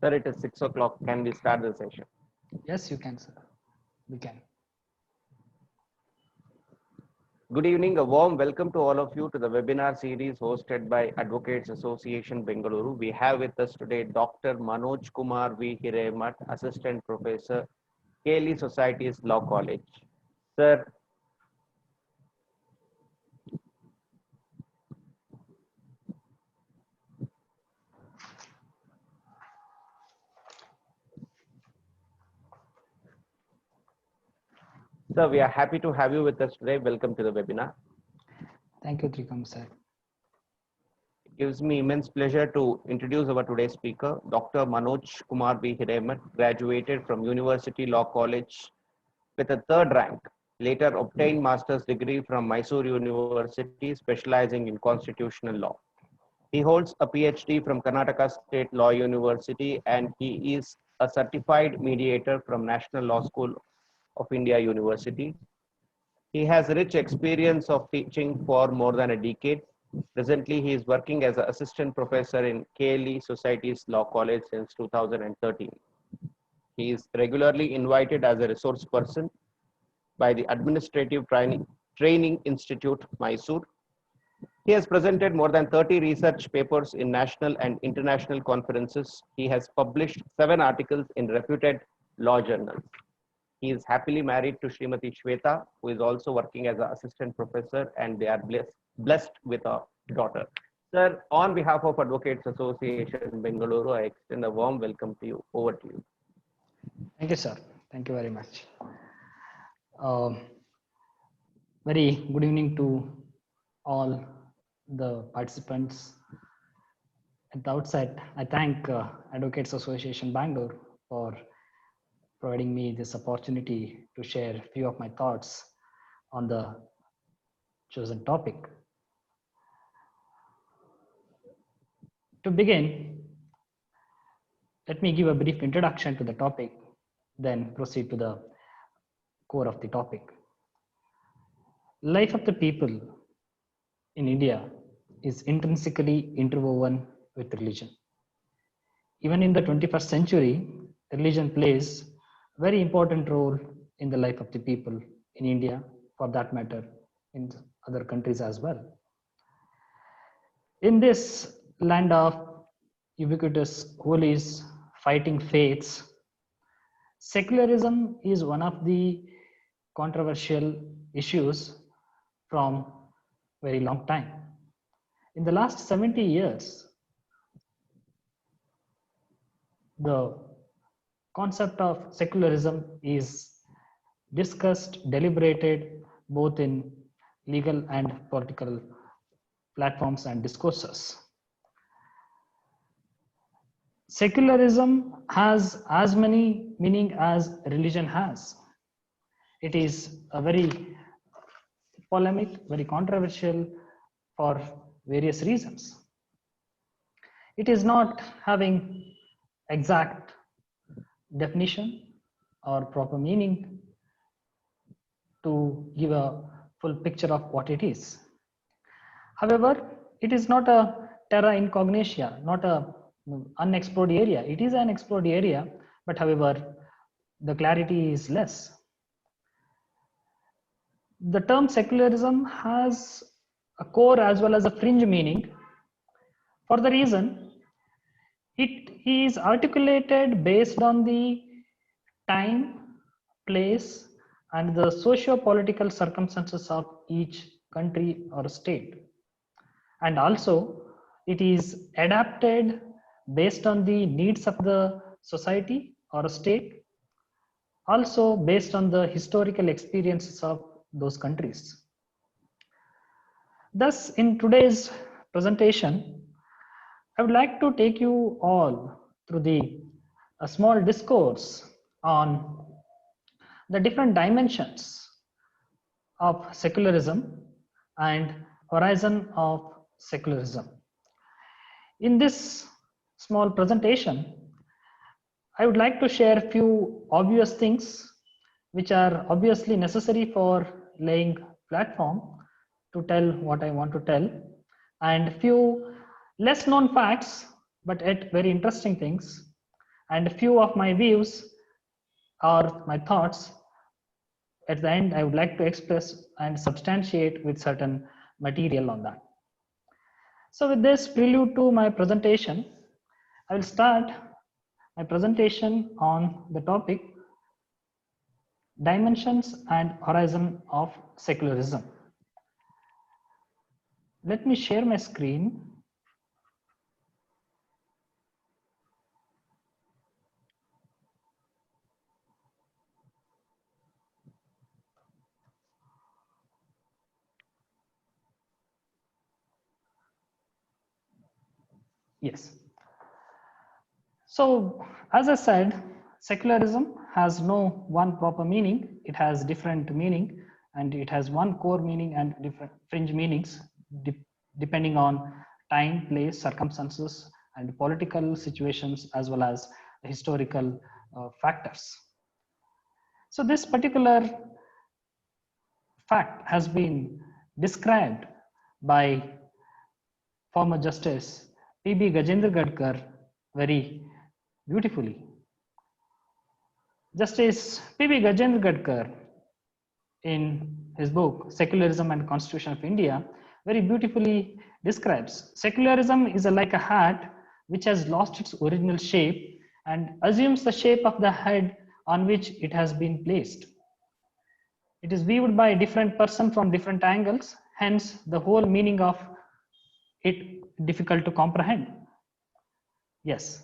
Sir, it is 6 o'clock. Can we start the session? Yes, you can, sir. We can. Good evening. A warm welcome to all of you to the webinar series hosted by Advocates Association Bengaluru. We have with us today Dr. Manoj Kumar V Hiremath, Assistant Professor, Kelly Society's Law College. Sir, we are happy to have you with us today. Welcome to the webinar. Thank you, Trikam, sir. It gives me immense pleasure to introduce our today's speaker, Dr. Manoj Kumar V Hiremath, graduated from University Law College with a third rank. Later obtained master's degree from Mysore University, specializing in constitutional law. He holds a PhD from Karnataka State Law University, and he is a certified mediator from National Law School of India University. He has rich experience of teaching for more than a decade. Presently, he is working as an assistant professor in KLE Society's Law College since 2013. He is regularly invited as a resource person by the Administrative Training Institute, Mysore. He has presented more than 30 research papers in national and international conferences. He has published 7 articles in reputed law journals. He is happily married to Srimati Shweta, who is also working as an assistant professor, and they are blessed with a daughter. Sir, on behalf of Advocates Association Bengaluru, I extend a warm welcome to you. Over to you. Thank you, sir. Thank you very much. Very good evening to all the participants. At the outset, I thank Advocates Association Bangalore for providing me this opportunity to share a few of my thoughts on the chosen topic. To begin, let me give a brief introduction to the topic, then proceed to the core of the topic. Life of the people in India is intrinsically interwoven with religion. Even in the 21st century, religion plays a very important role in the life of the people in India, for that matter, in other countries as well. In this land of ubiquitous holies, fighting faiths, secularism is one of the controversial issues from very long time. In the last 70 years, the concept of secularism is discussed, deliberated, both in legal and political platforms and discourses. Secularism has as many meaning as religion has. It is a very polemic, very controversial for various reasons. It is not having exact definition or proper meaning to give a full picture of what it is. However, it is not a terra incognita, not a unexplored area. It is an explored area, but however, the clarity is less. The term secularism has a core as well as a fringe meaning, for the reason it is articulated based on the time, place, and the socio-political circumstances of each country or state. And also, it is adapted based on the needs of the society or a state, also based on the historical experiences of those countries. Thus, in today's presentation, I would like to take you all through a small discourse on the different dimensions of secularism and horizon of secularism. In this small presentation, I would like to share a few obvious things which are obviously necessary for laying platform to tell what I want to tell, and few less known facts but yet very interesting things and a few of my views or my thoughts at the end I would like to express and substantiate with certain material on that. So with this prelude to my presentation, I will start my presentation on the topic dimensions and horizon of secularism. Let me share my screen. Yes. So, as I said, secularism has no one proper meaning. It has different meaning, and it has one core meaning and different fringe meanings depending on time, place, circumstances, and political situations as well as historical factors. So, this particular fact has been described by former Justice P.B. Gajendra Gadkar very beautifully. Justice P.B. Gajendra Gadkar, in his book Secularism and Constitution of India, very beautifully describes secularism is like a hat which has lost its original shape and assumes the shape of the head on which it has been placed. It is viewed by a different person from different angles, hence the whole meaning of it difficult to comprehend. Yes,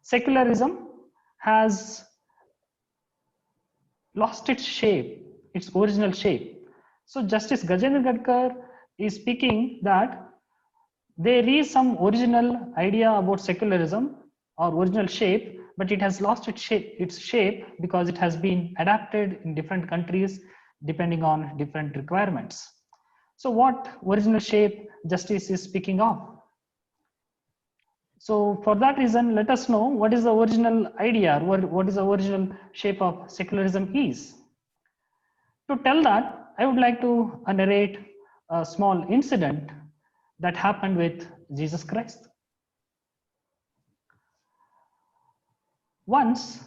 secularism has lost its shape, its original shape. So Justice Gajendra Gadkar is speaking that there is some original idea about secularism or original shape, but it has lost its shape because it has been adapted in different countries depending on different requirements. So what original shape Justice is speaking of? So for that reason, let us know what is the original idea, what is the original shape of secularism is. To tell that, I would like to narrate a small incident that happened with Jesus Christ. Once,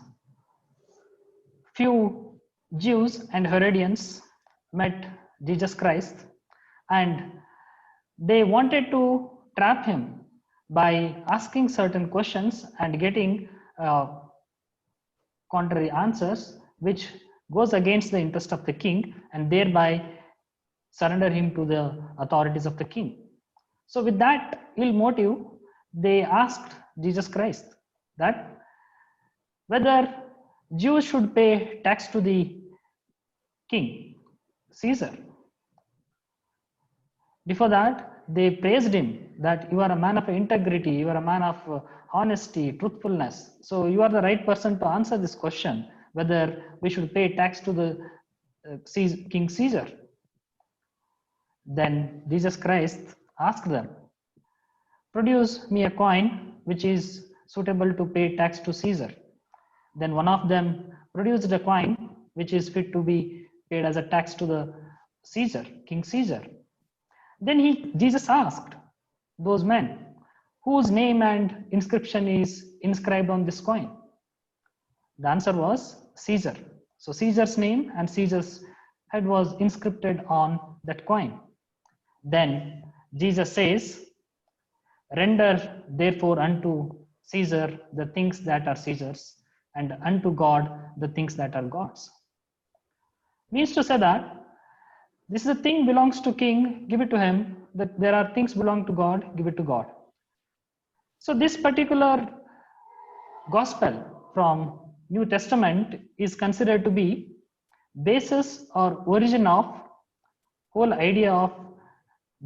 few Jews and Herodians met Jesus Christ and they wanted to trap him by asking certain questions and getting contrary answers which goes against the interest of the king and thereby surrender him to the authorities of the king. So with that ill motive, they asked Jesus Christ that whether Jews should pay tax to the king, Caesar. Before that, they praised him that you are a man of integrity, you are a man of honesty, truthfulness. So you are the right person to answer this question, whether we should pay tax to the King Caesar. Then Jesus Christ asked them, produce me a coin which is suitable to pay tax to Caesar. Then one of them produced a coin which is fit to be paid as a tax to the Caesar, King Caesar. Then Jesus asked those men, whose name and inscription is inscribed on this coin? The answer was Caesar. So Caesar's name and Caesar's head was inscribed on that coin. Then Jesus says, render therefore unto Caesar the things that are Caesar's, and unto God the things that are God's. Means to say that this is a thing belongs to king, give it to him. That there are things belong to God, give it to God. So this particular gospel from New Testament is considered to be basis or origin of whole idea of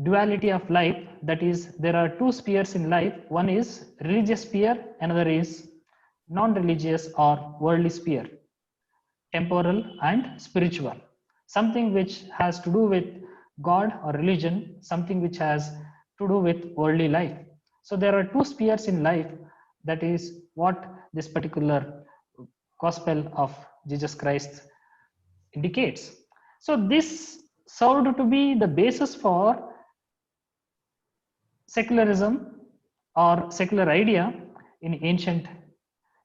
duality of life. That is, there are two spheres in life. One is religious sphere, another is non-religious or worldly sphere, temporal and spiritual. Something which has to do with God or religion, something which has to do with worldly life. So there are two spheres in life. That is what this particular gospel of Jesus Christ indicates. So this served to be the basis for secularism or secular idea in ancient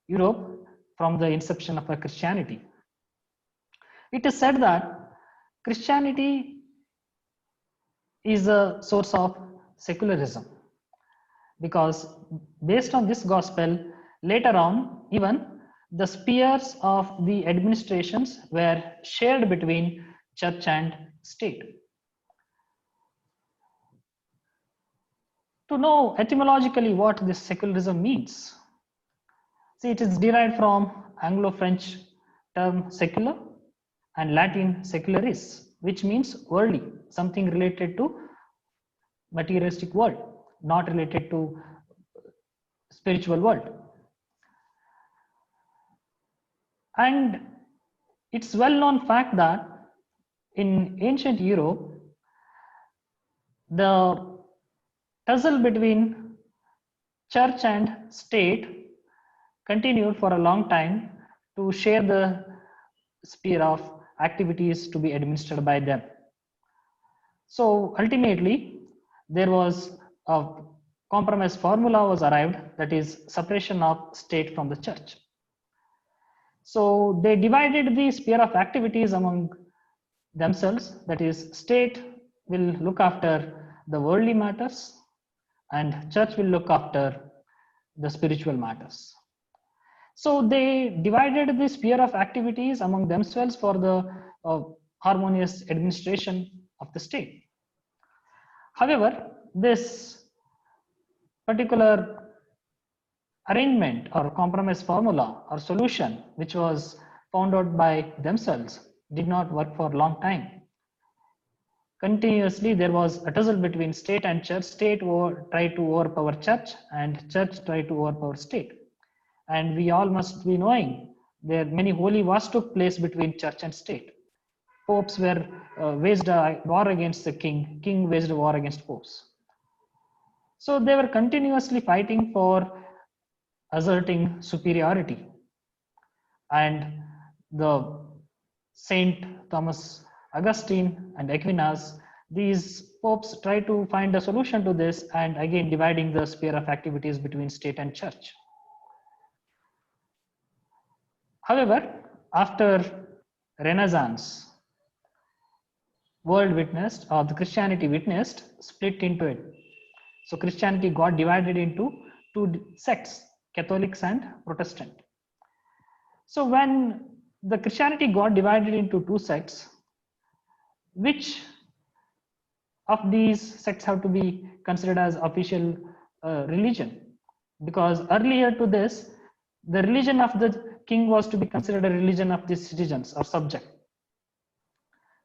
Europe from the inception of Christianity. It is said that Christianity is a source of secularism, because based on this gospel, later on, even the spheres of the administrations were shared between church and state. To know etymologically what this secularism means, see, it is derived from Anglo-French term secular and Latin secularis, which means worldly, something related to materialistic world, not related to spiritual world. And it's well-known fact that in ancient Europe, the tussle between church and state continued for a long time to share the sphere of activities to be administered by them. So ultimately, there was a compromise formula was arrived, that is separation of state from the church. So they divided the sphere of activities among themselves, that is state will look after the worldly matters and church will look after the spiritual matters. So they divided the sphere of activities among themselves for the harmonious administration of the state. However, this particular arrangement or compromise formula or solution, which was found out by themselves, did not work for a long time. Continuously, there was a tussle between state and church. State tried to overpower church and church tried to overpower state. And we all must be knowing there many holy wars took place between church and state. Popes were waged a war against the king, king waged a war against popes. So they were continuously fighting for asserting superiority. And the Saint Thomas Augustine and Aquinas, these popes try to find a solution to this, and again dividing the sphere of activities between state and church. However, after Renaissance, world witnessed, or the Christianity witnessed, split into it. So Christianity got divided into two sects, Catholics and Protestant. So when the Christianity got divided into two sects, which of these sects have to be considered as official religion? Because earlier to this, the religion of the king was to be considered a religion of the citizens or subject.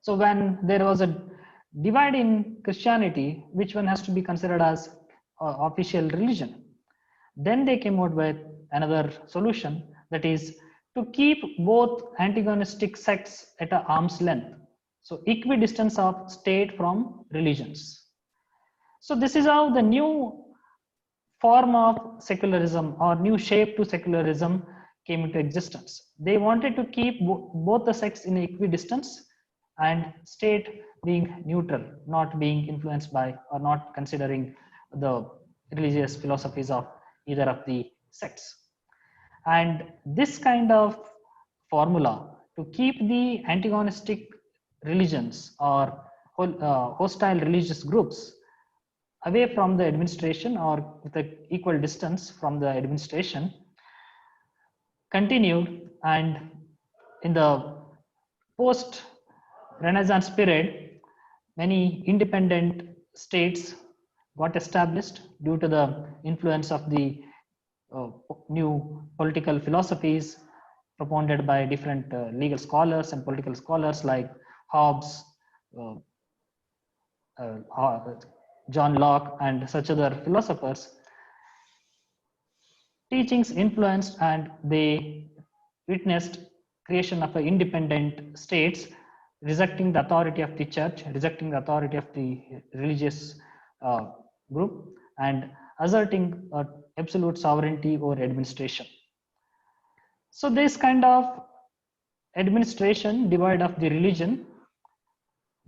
So when there was a divide in Christianity, which one has to be considered as official religion? Then they came out with another solution, that is to keep both antagonistic sects at an arm's length. So equidistance of state from religions. So this is how the new form of secularism or new shape to secularism came into existence. They wanted to keep both the sects in equidistance and state being neutral, not being influenced by or not considering the religious philosophies of either of the sects. And this kind of formula to keep the antagonistic religions or hostile religious groups away from the administration or with an equal distance from the administration continued, and in the post Renaissance period, many independent states got established due to the influence of the new political philosophies propounded by different legal scholars and political scholars like Hobbes, John Locke, and such other philosophers. Teachings influenced, and they witnessed creation of independent states, rejecting the authority of the church, rejecting the authority of the religious group, and asserting absolute sovereignty over administration. So this kind of administration, divide of the religion,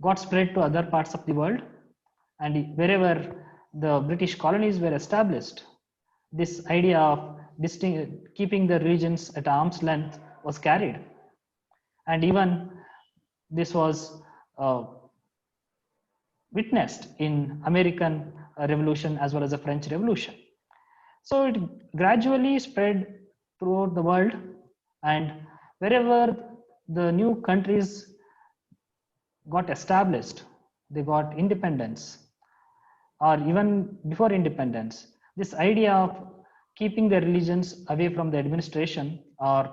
got spread to other parts of the world, and wherever the British colonies were established, this idea of keeping the religions at arm's length was carried. And even this was witnessed in American Revolution as well as the French Revolution. So it gradually spread throughout the world, and wherever the new countries got established, they got independence, or even before independence, this idea of keeping the religions away from the administration or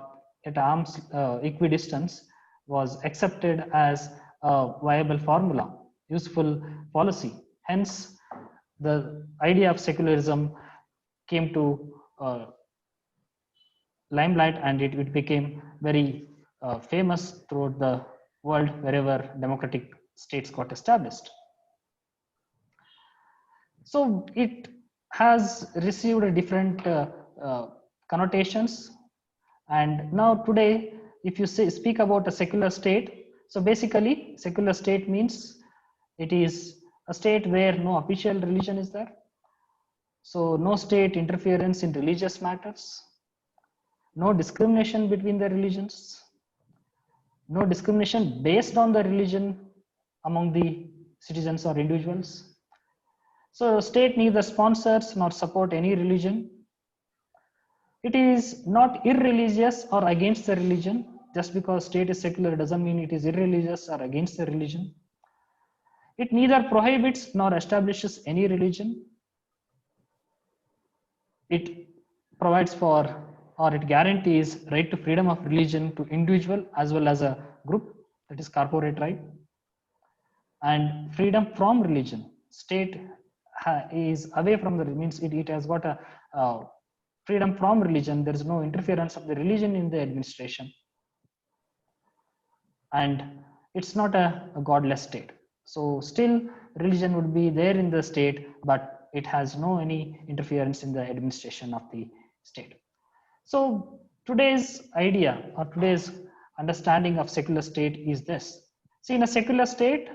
at arm's equidistance was accepted as a viable formula, useful policy. Hence, the idea of secularism came to limelight, and it became very famous throughout the world wherever democratic states got established. So it has received different connotations, and now today, if you speak about a secular state, so basically secular state means it is a state where no official religion is there, so no state interference in religious matters, no discrimination between the religions, no discrimination based on the religion among the citizens or individuals. So state neither sponsors nor support any religion. It is not irreligious or against the religion. Just because state is secular doesn't mean it is irreligious or against the religion. It neither prohibits nor establishes any religion. It provides for, or it guarantees, right to freedom of religion to individual as well as a group, that is corporate right, and freedom from religion. State is away from the, means it has got a freedom from religion. There is no interference of the religion in the administration, and it's not a godless state. So still religion would be there in the state, but it has no any interference in the administration of the state. So today's idea or today's understanding of secular state is this. See, in a secular state,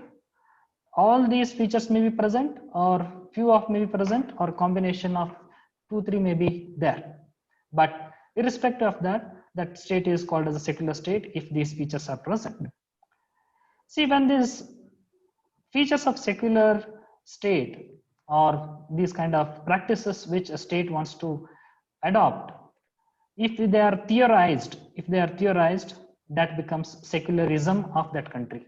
all these features may be present, or few of may be present, or combination of 2-3 may be there. But irrespective of that, that state is called as a secular state if these features are present. See, when these features of secular state or these kind of practices which a state wants to adopt, if they are theorized, that becomes secularism of that country.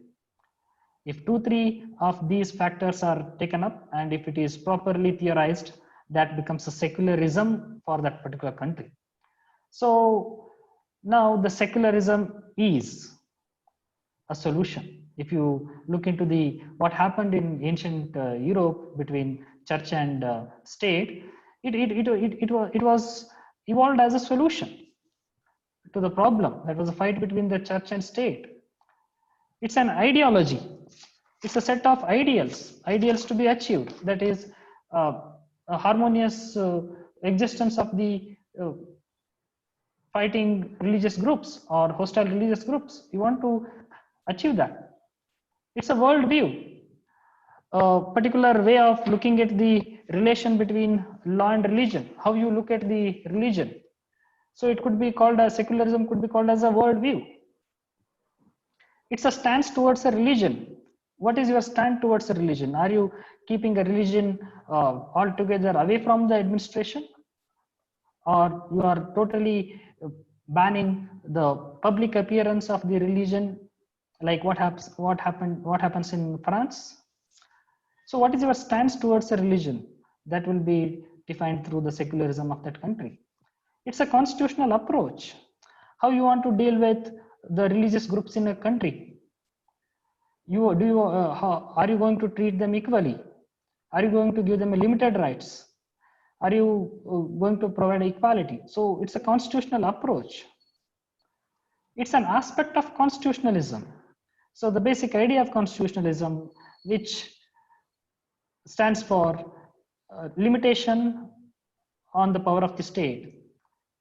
If 2-3 of these factors are taken up, and if it is properly theorized, that becomes a secularism for that particular country. So now the secularism is a solution. If you look into what happened in ancient Europe between church and state, it was evolved as a solution to the problem. That was a fight between the church and state. It's an ideology. It's a set of ideals to be achieved. That is a harmonious existence of the fighting religious groups or hostile religious groups. You want to achieve that. It's a worldview, a particular way of looking at the relation between law and religion, how you look at the religion. So it could be called as secularism, could be called as a worldview. It's a stance towards a religion. What is your stand towards a religion? Are you keeping a religion altogether away from the administration, or you are totally banning the public appearance of the religion, like what happens in France? So what is your stance towards a religion? That will be defined through the secularism of that country. It's a constitutional approach. How you want to deal with the religious groups in a country? Are you going to treat them equally? Are you going to give them a limited rights? Are you going to provide equality? So it's a constitutional approach. It's an aspect of constitutionalism. So the basic idea of constitutionalism, which stands for limitation on the power of the state,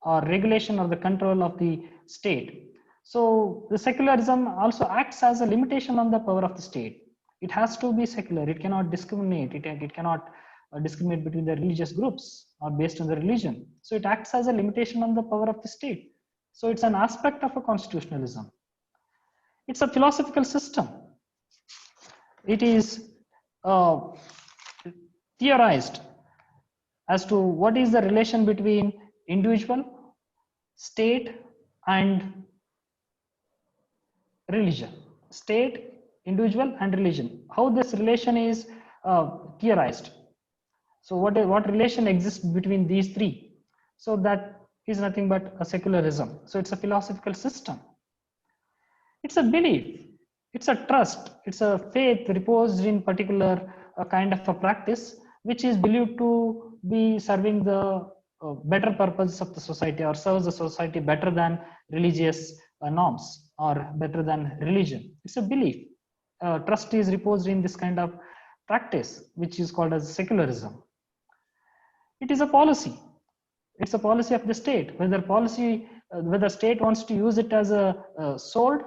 or regulation or the control of the state. So the secularism also acts as a limitation on the power of the state. It has to be secular. It cannot discriminate. It cannot discriminate between the religious groups or based on the religion. So it acts as a limitation on the power of the state. So it's an aspect of a constitutionalism. It's a philosophical system. It is uh, theorized as to what is the relation between individual, state, and religion. State, individual, and religion. How this relation is theorized. So what relation exists between these three? So that is nothing but a secularism. So it's a philosophical system. It's a belief. It's a trust. It's a faith reposed in particular kind of a practice, which is believed to be serving the better purposes of the society or serves the society better than religious norms or better than religion. It's a belief. Trust is reposed in this kind of practice, which is called as secularism. It is a policy. It's a policy of the state. Whether state wants to use it as a sword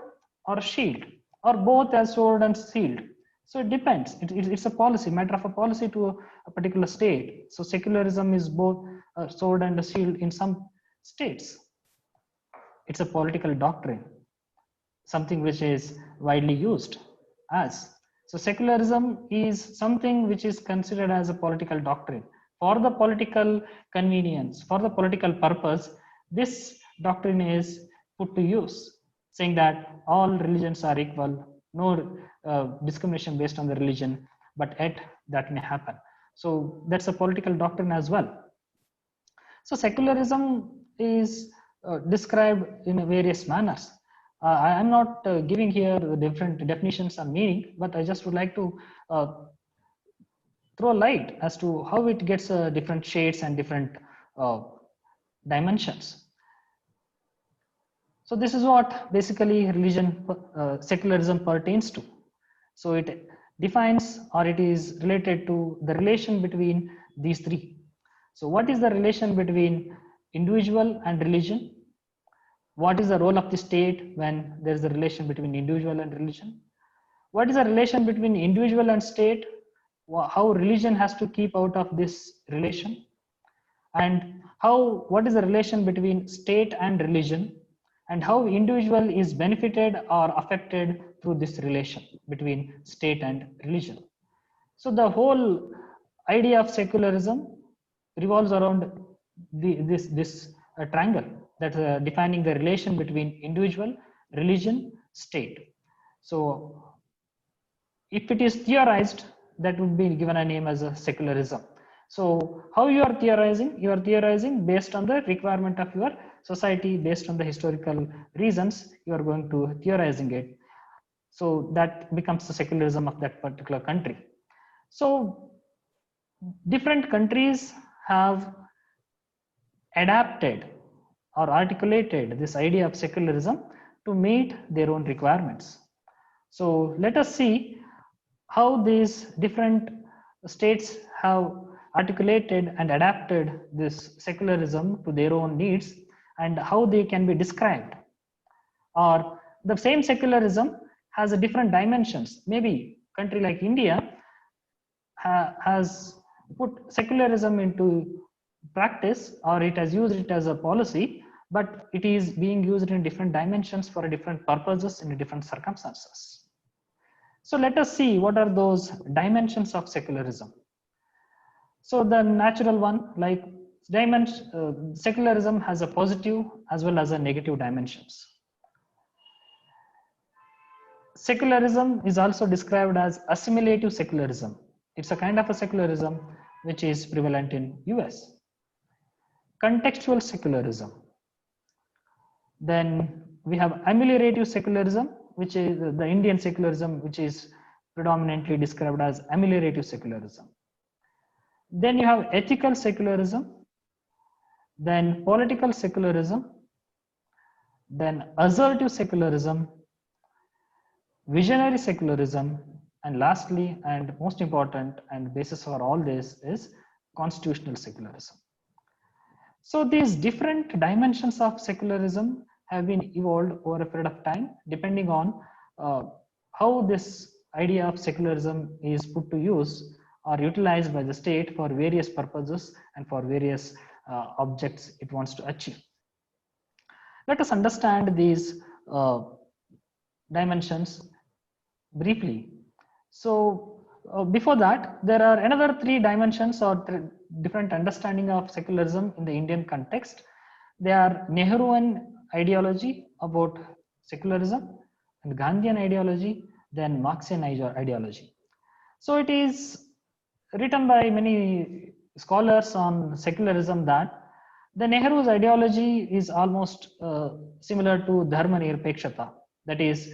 or a shield, or both as sword and shield. So it depends. It's a policy, matter of a policy to a particular state. So secularism is both a sword and a shield in some states. It's a political doctrine, something which is widely used as. So secularism is something which is considered as a political doctrine. For the political convenience, for the political purpose, this doctrine is put to use, saying that all religions are equal, no discrimination based on the religion, but yet that may happen. So that's a political doctrine as well. So secularism is described in various manners. I am not giving here the different definitions and meaning, but I just would like to throw light as to how it gets different shades and different dimensions. So this is what basically secularism pertains to. So it defines, or it is related to the relation between these three. So what is the relation between individual and religion? What is the role of the state when there is a relation between individual and religion? What is the relation between individual and state? How religion has to keep out of this relation? And what is the relation between state and religion? And how individual is benefited or affected through this relation between state and religion? So the whole idea of secularism revolves around this triangle that defining the relation between individual, religion, state. So if it is theorized, that would be given a name as a secularism. So how you are theorizing? You are theorizing based on the requirement of your society, based on the historical reasons, you are going to theorizing it. So that becomes the secularism of that particular country. So different countries have adapted or articulated this idea of secularism to meet their own requirements. So let us see how these different states have articulated and adapted this secularism to their own needs and how they can be described. Or the same secularism has a different dimensions. Maybe a country like India has put secularism into practice, or it has used it as a policy, but it is being used in different dimensions for different purposes in different circumstances. So let us see what are those dimensions of secularism. So the natural one, like secularism has a positive as well as a negative dimensions. Secularism is also described as assimilative secularism. It's a kind of a secularism which is prevalent in US. Contextual secularism. Then we have ameliorative secularism, which is the Indian secularism, which is predominantly described as ameliorative secularism. Then you have ethical secularism, then political secularism, then assertive secularism, visionary secularism, and lastly, and most important, and basis for all this is constitutional secularism. So these different dimensions of secularism have been evolved over a period of time, depending on how this idea of secularism is put to use are utilized by the state for various purposes and for various objects it wants to achieve. Let us understand these dimensions briefly. So before that, there are another three dimensions or different understanding of secularism in the Indian context. They are Nehruvian ideology about secularism, and Gandhian ideology, then Marxian ideology. So it is written by many scholars on secularism that the Nehru's ideology is almost similar to Dharma Nirpekshata, that is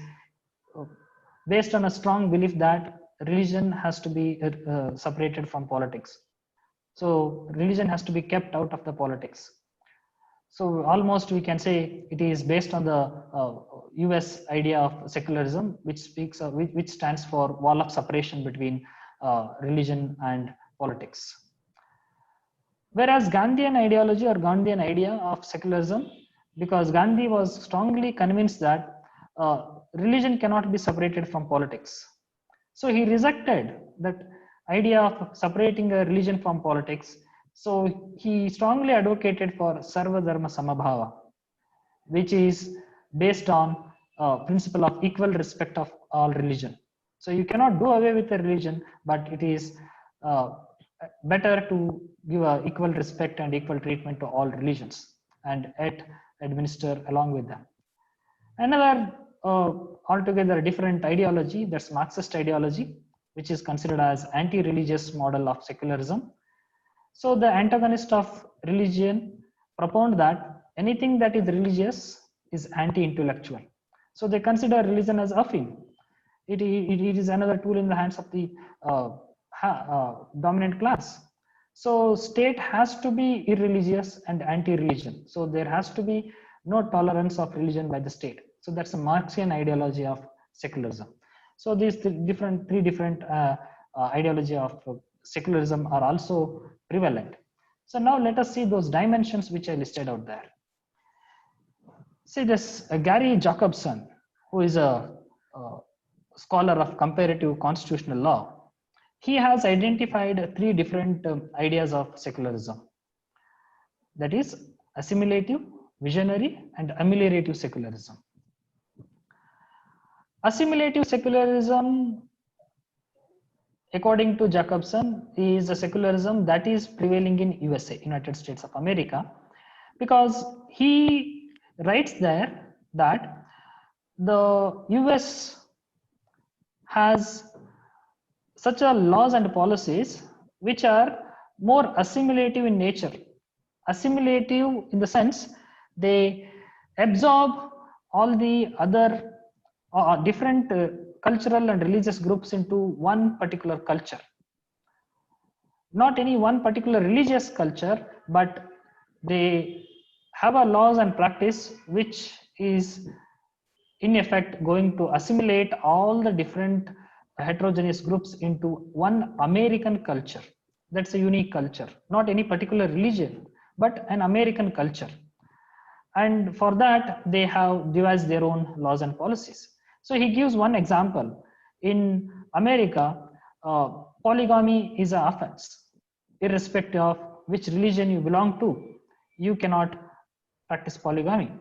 based on a strong belief that religion has to be separated from politics. So religion has to be kept out of the politics. So almost we can say it is based on the US idea of secularism, which speaks which stands for wall of separation between religion and politics. Whereas Gandhian ideology or Gandhian idea of secularism, because Gandhi was strongly convinced that religion cannot be separated from politics. So he rejected that idea of separating a religion from politics. So he strongly advocated for Sarva Dharma Samabhava, which is based on principle of equal respect of all religion. So you cannot do away with a religion, but it is better to give equal respect and equal treatment to all religions and yet administer along with them. Another altogether different ideology, that's Marxist ideology, which is considered as anti-religious model of secularism. So the antagonist of religion propound that anything that is religious is anti-intellectual. So they consider religion as affine. It is another tool in the hands of the dominant class. So state has to be irreligious and anti-religion. So there has to be no tolerance of religion by the state. So that's a Marxian ideology of secularism. So these three different ideology of secularism are also prevalent. So now let us see those dimensions which I listed out there. See this Gary Jacobson, who is a scholar of comparative constitutional law. He has identified three different ideas of secularism. That is assimilative, visionary, and ameliorative secularism. Assimilative secularism, according to Jacobson, is a secularism that is prevailing in USA, United States of America, because he writes there that the US has such a laws and policies which are more assimilative in nature. Assimilative in the sense they absorb all the other different cultural and religious groups into one particular culture. Not any one particular religious culture, but they have a laws and practice which is in effect going to assimilate all the different heterogeneous groups into one American culture. That's a unique culture, not any particular religion, but an American culture. And for that, they have devised their own laws and policies. So he gives one example. In America, polygamy is an offense. Irrespective of which religion you belong to, you cannot practice polygamy.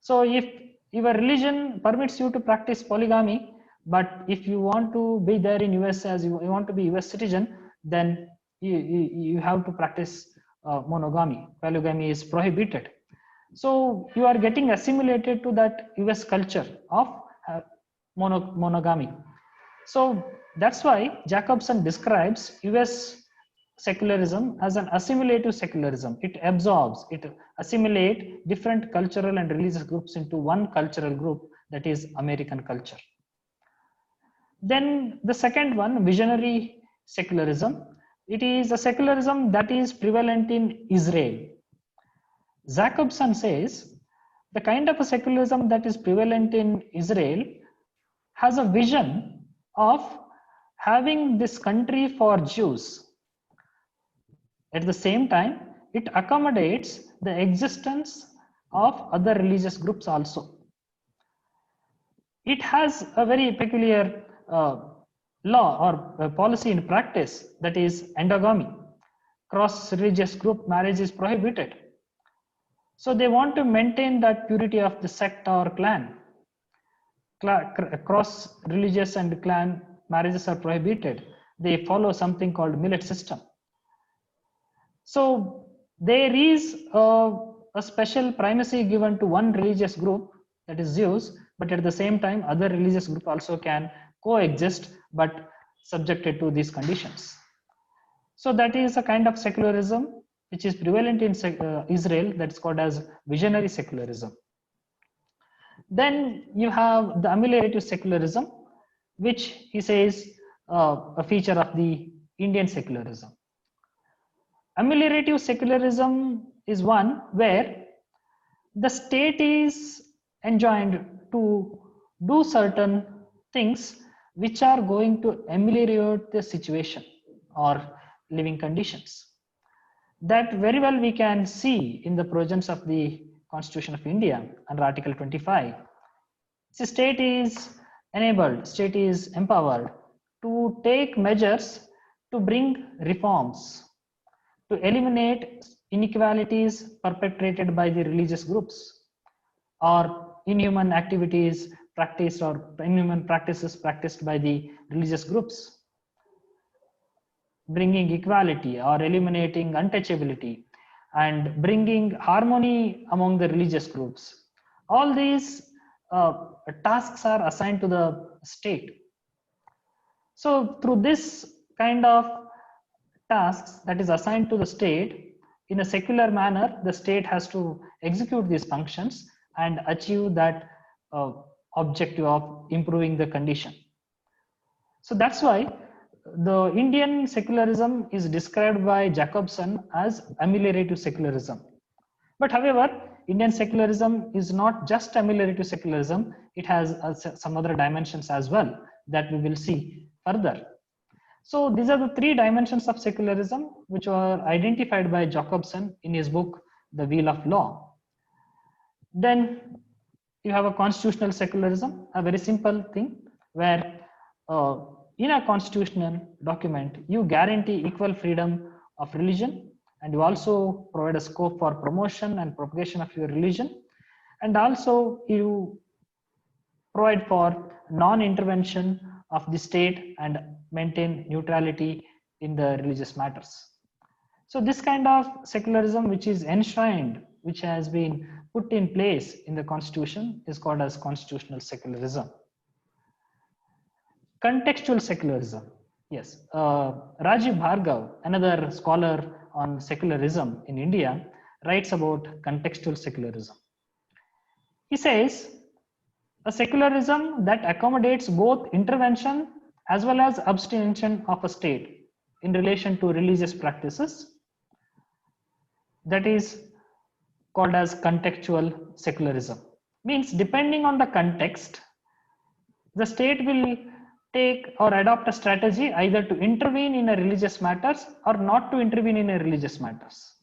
So if your religion permits you to practice polygamy, but if you want to be there in US as you want to be US citizen, then you have to practice monogamy. Polygamy is prohibited. So you are getting assimilated to that US culture of monogamy. So that's why Jacobson describes US secularism as an assimilative secularism. It absorbs, it assimilates different cultural and religious groups into one cultural group, that is American culture. Then the second one, visionary secularism. It is a secularism that is prevalent in Israel. Jacobson says the kind of a secularism that is prevalent in Israel has a vision of having this country for Jews. At the same time, it accommodates the existence of other religious groups also. It has a very peculiar law or policy in practice, that is endogamy. Cross-religious group marriage is prohibited. So they want to maintain that purity of the sect or clan. Cross-religious and clan marriages are prohibited. They follow something called millet system. So there is a special primacy given to one religious group, that is Jews, but at the same time other religious group also can coexist but subjected to these conditions. So that is a kind of secularism which is prevalent in Israel, that's called as visionary secularism. Then you have the ameliorative secularism, which he says a feature of the Indian secularism. Ameliorative secularism is one where the state is enjoined to do certain things which are going to ameliorate the situation or living conditions. That very well we can see in the provisions of the Constitution of India under Article 25. The state is enabled, state is empowered to take measures to bring reforms, to eliminate inequalities perpetrated by the religious groups or inhuman activities practiced or inhuman practices practiced by the religious groups, bringing equality or eliminating untouchability and bringing harmony among the religious groups. All these tasks are assigned to the state. So through this kind of tasks that is assigned to the state, in a secular manner, the state has to execute these functions and achieve that objective of improving the condition. So that's why the Indian secularism is described by Jacobson as ameliorative secularism. But however, Indian secularism is not just ameliorative secularism, it has some other dimensions as well that we will see further. So these are the three dimensions of secularism which were identified by Jacobson in his book, The Wheel of Law. Then you have a constitutional secularism, a very simple thing where in a constitutional document, you guarantee equal freedom of religion and you also provide a scope for promotion and propagation of your religion. And also you provide for non-intervention of the state and maintain neutrality in the religious matters. So this kind of secularism which is enshrined, which has been put in place in the constitution is called as constitutional secularism. Contextual secularism. Yes, Rajiv Bhargav, another scholar on secularism in India, writes about contextual secularism. He says, a secularism that accommodates both intervention as well as abstention of a state in relation to religious practices, that is called as contextual secularism. Means depending on the context, the state will take or adopt a strategy either to intervene in a religious matters or not to intervene in a religious matters.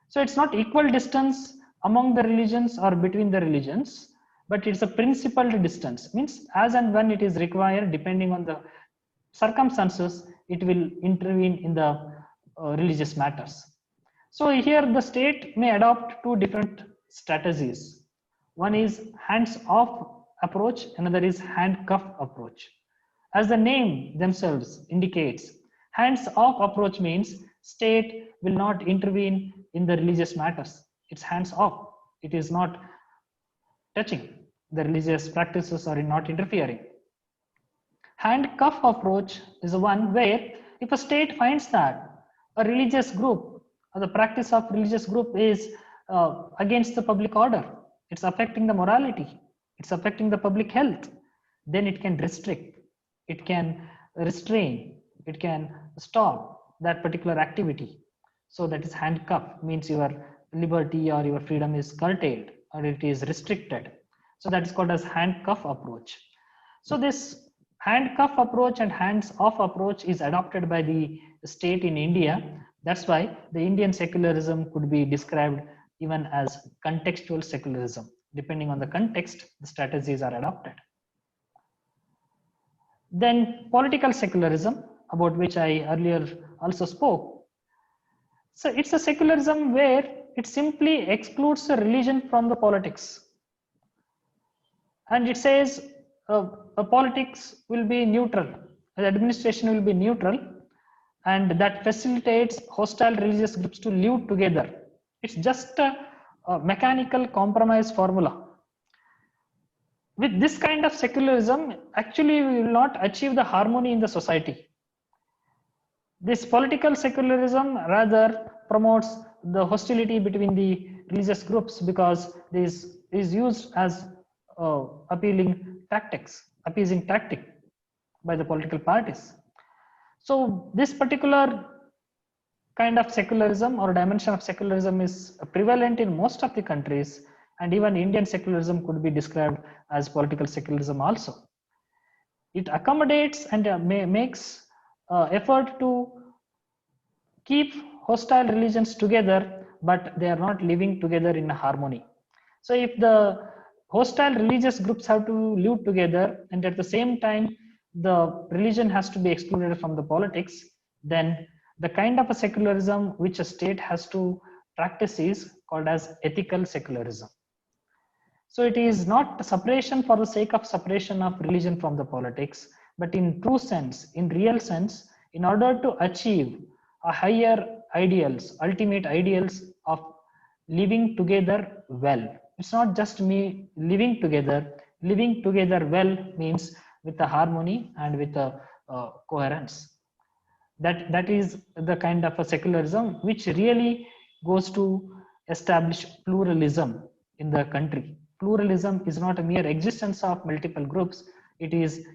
So it's not equal distance among the religions or between the religions, but it's a principled distance. Means as and when it is required, depending on the circumstances, it will intervene in the religious matters. So here the state may adopt two different strategies. One is hands-off approach, another is handcuff approach. As the name themselves indicates, hands-off approach means state will not intervene in the religious matters. It's hands-off. It is not touching the religious practices or not interfering. Handcuff approach is the one where if a state finds that a religious group or the practice of religious group is against the public order, it's affecting the morality, it's affecting the public health, then it can restrict, it can restrain, it can stop that particular activity. So that is handcuff, means your liberty or your freedom is curtailed or it is restricted. So that is called as handcuff approach. So this handcuff approach and hands-off approach is adopted by the state in India. That's why the Indian secularism could be described even as contextual secularism. Depending on the context, the strategies are adopted. Then political secularism, about which I earlier also spoke. So it's a secularism where it simply excludes the religion from the politics. And it says politics will be neutral, the administration will be neutral, and that facilitates hostile religious groups to live together. It's just a mechanical compromise formula. With this kind of secularism, actually we will not achieve the harmony in the society. This political secularism rather promotes the hostility between the religious groups, because this is used as appeasing tactic by the political parties. So this particular kind of secularism or dimension of secularism is prevalent in most of the countries, and even Indian secularism could be described as political secularism also. It accommodates and makes effort to keep hostile religions together, but they are not living together in harmony. So if the hostile religious groups have to live together, and at the same time the religion has to be excluded from the politics, then the kind of a secularism which a state has to practice is called as ethical secularism. So it is not separation for the sake of separation of religion from the politics, but in true sense, in real sense, in order to achieve a higher ideals, ultimate ideals of living together well. It's not just me living together. Living together well means with a harmony and with a coherence. That is the kind of a secularism which really goes to establish pluralism in the country. Pluralism is not a mere existence of multiple groups, it is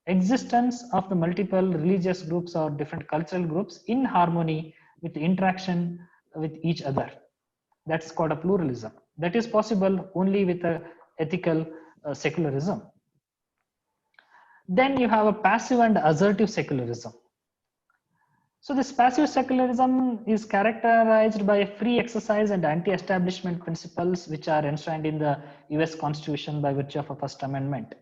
existence of the multiple religious groups or different cultural groups in harmony with interaction with each other. That's called a pluralism. That is possible only with a ethical secularism. Then you have a passive and assertive secularism. So this passive secularism is characterized by free exercise and anti-establishment principles which are enshrined in the US Constitution by virtue of a First Amendment,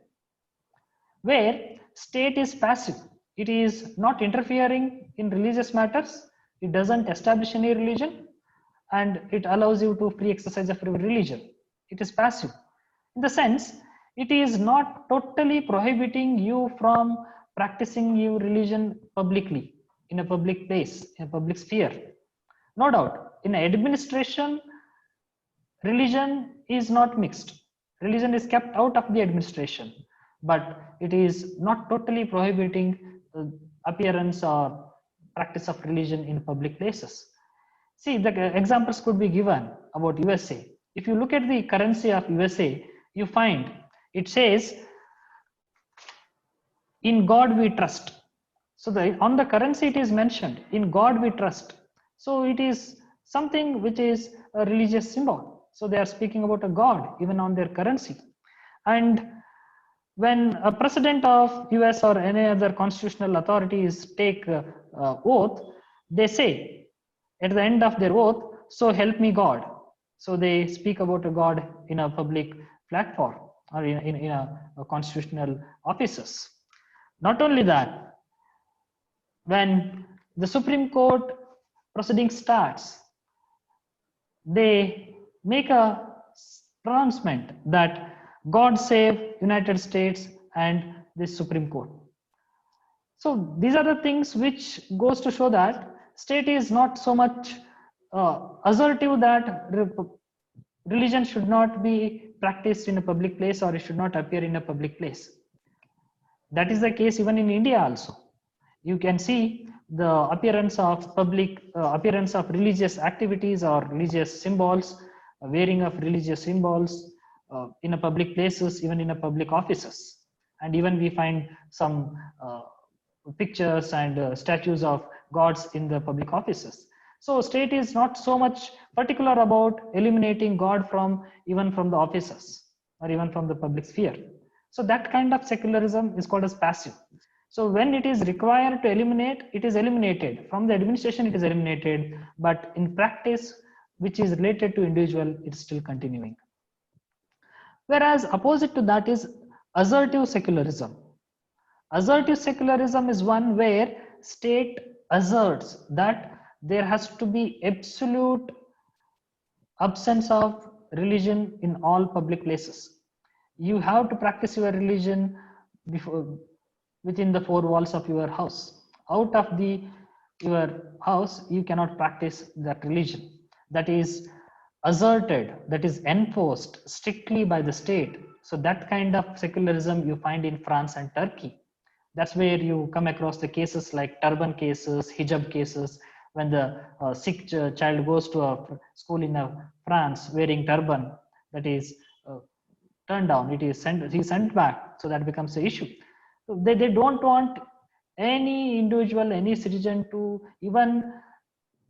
where state is passive. It is not interfering in religious matters. It doesn't establish any religion, and it allows you to free exercise of religion. It is passive. In the sense, it is not totally prohibiting you from practicing your religion publicly, in a public place, in a public sphere. No doubt, in administration, religion is not mixed. Religion is kept out of the administration, but it is not totally prohibiting appearance or practice of religion in public places. See, the examples could be given about USA. If you look at the currency of USA, you find it says, "In God we trust." So on the currency it is mentioned, "In God we trust." So it is something which is a religious symbol. So they are speaking about a God even on their currency. And when a president of US or any other constitutional authorities take oath, they say at the end of their oath, "So help me God." So they speak about a God in a public platform or in a constitutional offices. Not only that, when the Supreme Court proceeding starts, they make a pronouncement that "God save United States and the Supreme Court." So these are the things which goes to show that state is not so much assertive that religion should not be practiced in a public place or it should not appear in a public place. That is the case even in India also. You can see the appearance of appearance of religious activities or religious symbols, wearing of religious symbols in a public places, even in a public offices. And even we find some pictures and statues of gods in the public offices. So state is not so much particular about eliminating God from even from the offices or even from the public sphere. So that kind of secularism is called as passive. So when it is required to eliminate, it is eliminated. From the administration, it is eliminated. But in practice, which is related to individual, it's still continuing. Whereas opposite to that is assertive secularism. Assertive secularism is one where state asserts that there has to be absolute absence of religion in all public places. You have to practice your religion before, within the four walls of your house. Out of the your house, you cannot practice that religion. That is asserted, that is enforced strictly by the state. So that kind of secularism you find in France and Turkey. That's where you come across the cases like turban cases, hijab cases, when the Sikh child goes to a school in France wearing turban, that is turned down, it is sent, he's sent back. So that becomes the issue. So they don't want any individual, any citizen to even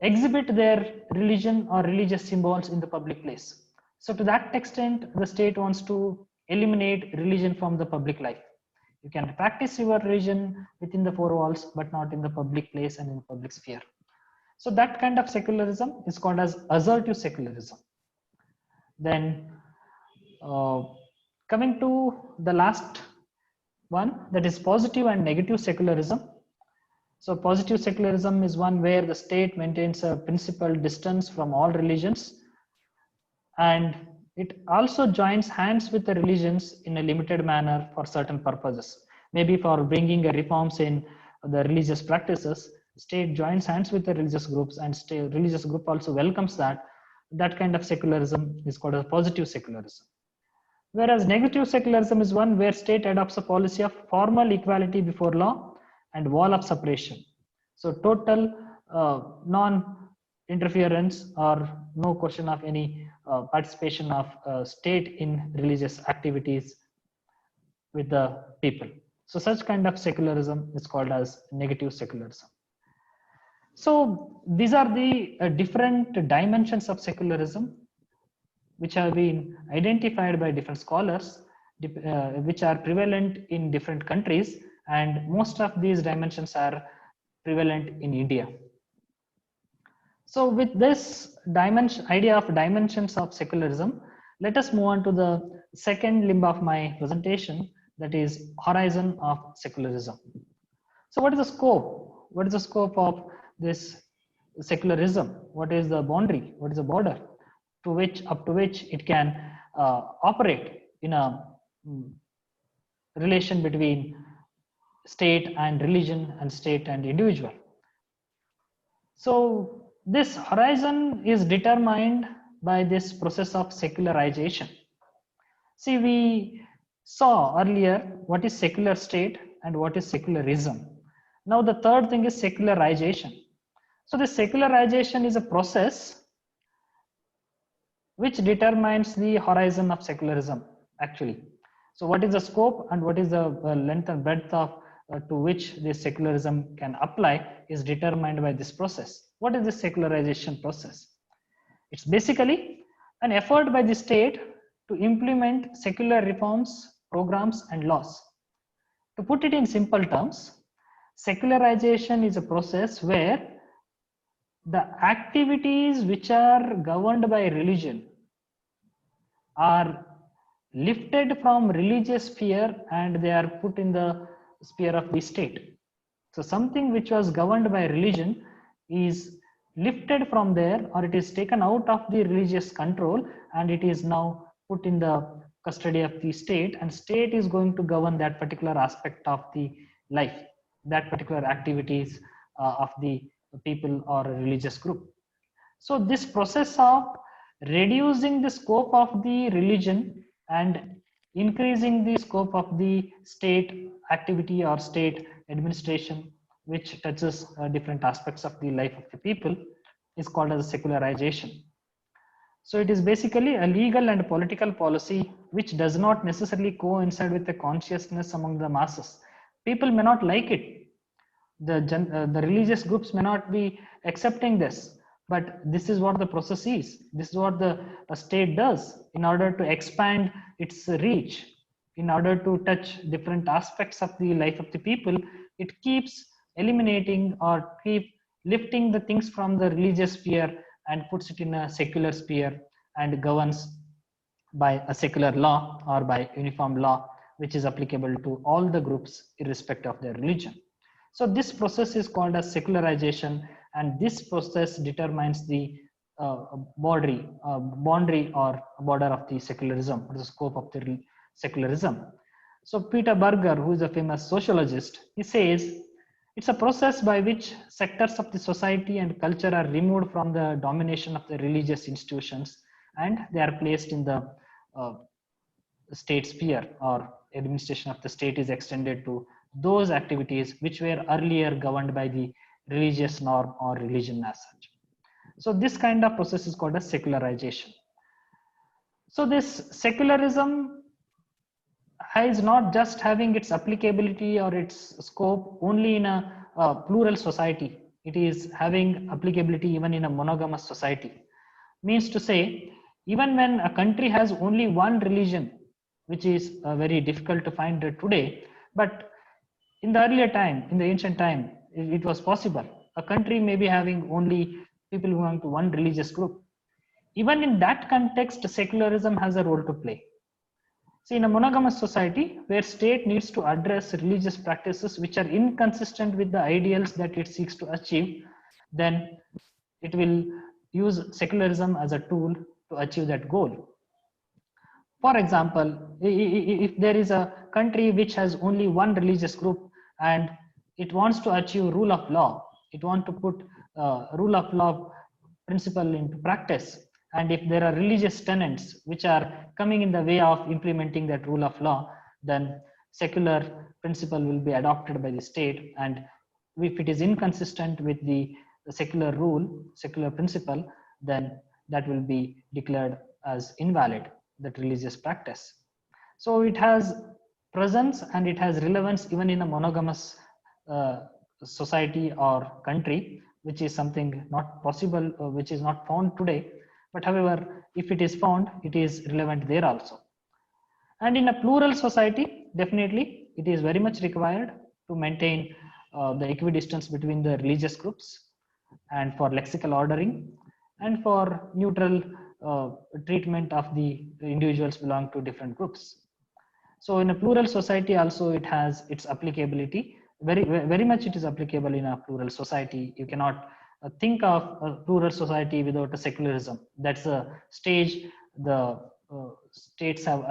exhibit their religion or religious symbols in the public place. So to that extent, the state wants to eliminate religion from the public life. You can practice your religion within the four walls, but not in the public place and in the public sphere. So that kind of secularism is called as assertive secularism. Then coming to the last one, that is positive and negative secularism. So positive secularism is one where the state maintains a principled distance from all religions, and it also joins hands with the religions in a limited manner for certain purposes. Maybe for bringing a reforms in the religious practices, state joins hands with the religious groups, and religious group also welcomes that. That kind of secularism is called a positive secularism. Whereas negative secularism is one where state adopts a policy of formal equality before law and wall of separation. So total non-interference or no question of any participation of state in religious activities with the people. So such kind of secularism is called as negative secularism. So these are the different dimensions of secularism which have been identified by different scholars, which are prevalent in different countries, and most of these dimensions are prevalent in India. So with this idea of dimensions of secularism, let us move on to the second limb of my presentation, that is horizon of secularism. So what is the scope? What is the scope of this secularism? What is the boundary? What is the border up to which it can operate in a relation between state and religion and state and individual? So this horizon is determined by this process of secularization. See, we saw earlier what is secular state and what is secularism. Now the third thing is secularization. So the secularization is a process which determines the horizon of secularism actually. So what is the scope and what is the length and breadth of to which this secularism can apply is determined by this process. What is the secularization process? It's basically an effort by the state to implement secular reforms, programs and laws. To put it in simple terms, secularization is a process where the activities which are governed by religion are lifted from religious sphere and they are put in the sphere of the state. So something which was governed by religion is lifted from there, or it is taken out of the religious control and it is now put in the custody of the state, and state is going to govern that particular aspect of the life, that particular activities of the people or a religious group. So this process of reducing the scope of the religion and increasing the scope of the state activity or state administration, which touches different aspects of the life of the people, is called as secularization. So it is basically a legal and political policy which does not necessarily coincide with the consciousness among the masses. People may not like it. The religious groups may not be accepting this, but this is what the process is. This is what the state does in order to expand its reach, in order to touch different aspects of the life of the people. It keeps eliminating or keep lifting the things from the religious sphere and puts it in a secular sphere and governs by a secular law or by uniform law, which is applicable to all the groups irrespective of their religion. So this process is called as secularization, and this process determines the boundary or border of the secularism, or the scope of the secularism. So Peter Berger, who is a famous sociologist, he says it's a process by which sectors of the society and culture are removed from the domination of the religious institutions, and they are placed in the state sphere, or administration of the state is extended to those activities which were earlier governed by the religious norm or religion as such. So this kind of process is called as secularization. So this secularism is not just having its applicability or its scope only in a plural society. It is having applicability even in a monogamous society. Means to say, even when a country has only one religion, which is very difficult to find today, but in the earlier time, in the ancient time, it was possible. A country may be having only people belonging to one religious group. Even in that context, secularism has a role to play. See, in a monogamous society where state needs to address religious practices which are inconsistent with the ideals that it seeks to achieve, then it will use secularism as a tool to achieve that goal. For example, if there is a country which has only one religious group and it wants to achieve rule of law, it wants to put rule of law principle into practice, and if there are religious tenets which are coming in the way of implementing that rule of law, then secular principle will be adopted by the state, and if it is inconsistent with the secular rule, secular principle, then that will be declared as invalid, that religious practice. So it has presence and it has relevance even in a monogamous society or country, which is something not possible, which is not found today. But however, if it is found, it is relevant there also. And in a plural society, definitely it is very much required to maintain the equidistance between the religious groups, and for lexical ordering, and for neutral treatment of the individuals belong to different groups. So in a plural society also it has its applicability. Very much it is applicable in a plural society. You cannot think of a plural society without a secularism. That's a stage the states have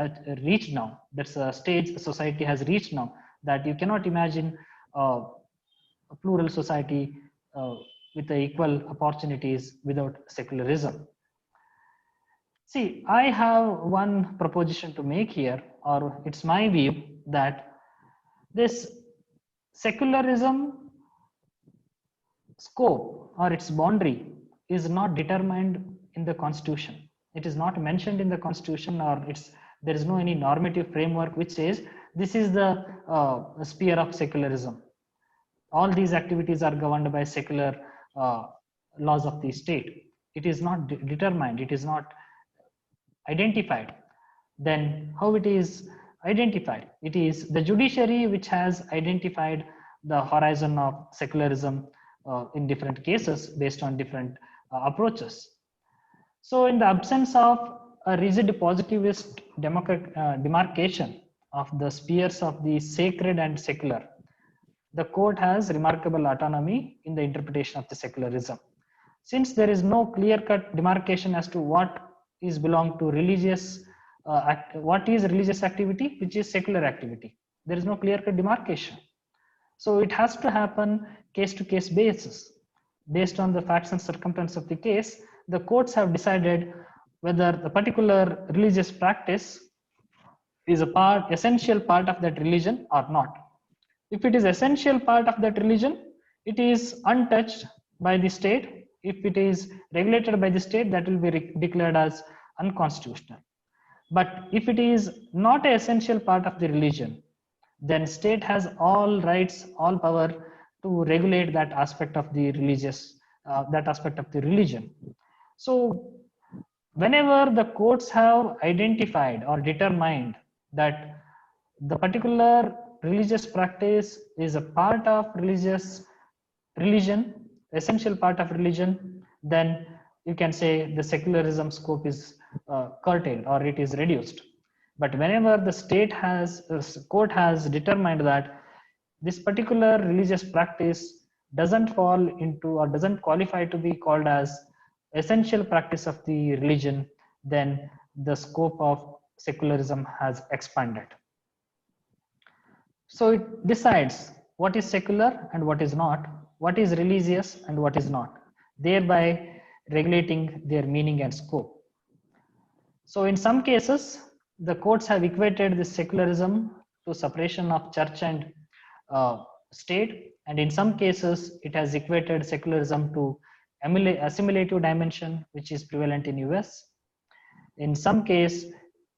reached now. That's a stage society has reached now, that you cannot imagine a plural society with the equal opportunities without secularism. See, I have one proposition to make here, or it's my view that this secularism scope or its boundary is not determined in the constitution. It is not mentioned in the constitution, or there is no any normative framework which says this is the sphere of secularism. All these activities are governed by secular laws of the state. It is not determined, it is not identified. Then how it is identified? It is the judiciary which has identified the horizon of secularism in different cases based on different approaches. So in the absence of a rigid positivist demarcation of the spheres of the sacred and secular, the court has remarkable autonomy in the interpretation of the secularism. Since there is no clear-cut demarcation as to what is belong to religious, what is religious activity, which is secular activity, there is no clear-cut demarcation. So it has to happen case-to-case basis. Based on the facts and circumstances of the case, the courts have decided whether the particular religious practice is a essential part of that religion or not. If it is essential part of that religion, it is untouched by the state. If it is regulated by the state, that will be declared as unconstitutional. But if it is not an essential part of the religion, then state has all rights, all power to regulate that aspect of the religious, that aspect of the religion. So whenever the courts have identified or determined that the particular religious practice is a part of religion, essential part of religion, then you can say the secularism scope is curtailed or it is reduced. But whenever the court has determined that this particular religious practice doesn't fall into or doesn't qualify to be called as essential practice of the religion, then the scope of secularism has expanded. So it decides what is secular and what is not, what is religious and what is not, thereby regulating their meaning and scope. So in some cases, the courts have equated this secularism to separation of church and state, and in some cases, it has equated secularism to assimilative dimension, which is prevalent in US. In some case,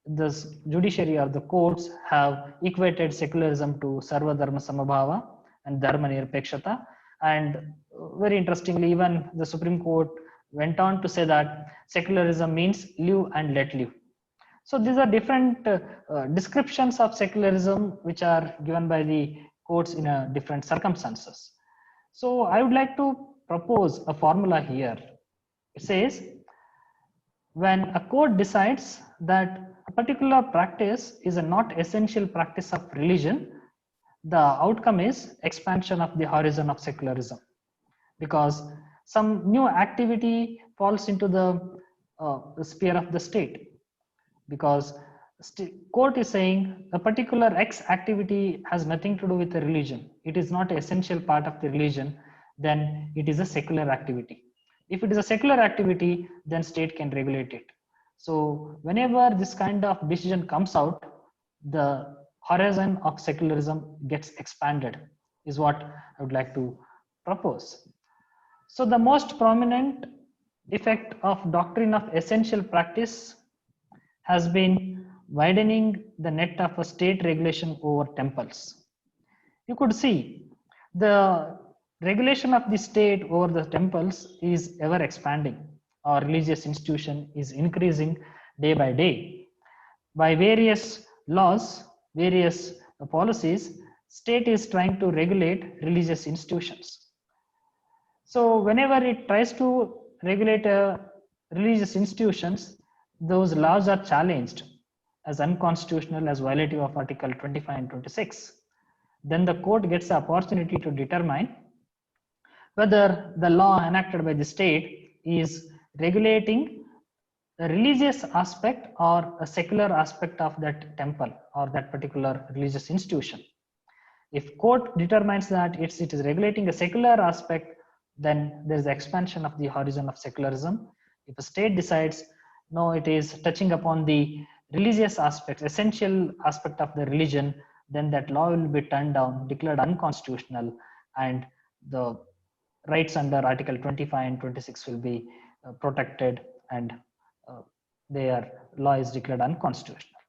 the judiciary or the courts have equated secularism to Sarva Dharma Samabhava and Dharma Nirpekshata. And very interestingly, even the Supreme Court went on to say that secularism means live and let live. So these are different descriptions of secularism which are given by the courts in different circumstances. So I would like to propose a formula here. It says, when a court decides that a particular practice is a not essential practice of religion, the outcome is expansion of the horizon of secularism, because some new activity falls into the sphere of the state, because court is saying a particular X activity has nothing to do with the religion. It is not an essential part of the religion, then it is a secular activity. If it is a secular activity, then state can regulate it. So whenever this kind of decision comes out, the horizon of secularism gets expanded, is what I would like to propose. So the most prominent effect of doctrine of essential practice has been widening the net of a state regulation over temples. You could see the regulation of the state over the temples is ever expanding. Our religious institution is increasing day by day. By various laws, various policies, state is trying to regulate religious institutions. So whenever it tries to regulate religious institutions, those laws are challenged as unconstitutional, as violative of Article 25 and 26. Then the court gets the opportunity to determine whether the law enacted by the state is regulating a religious aspect or a secular aspect of that temple or that particular religious institution. If court determines that it is regulating a secular aspect, then there is expansion of the horizon of secularism. If a state decides, no, it is touching upon the religious aspects, essential aspect of the religion, then that law will be turned down, declared unconstitutional, and the rights under Article 25 and 26 will be protected, and their law is declared unconstitutional.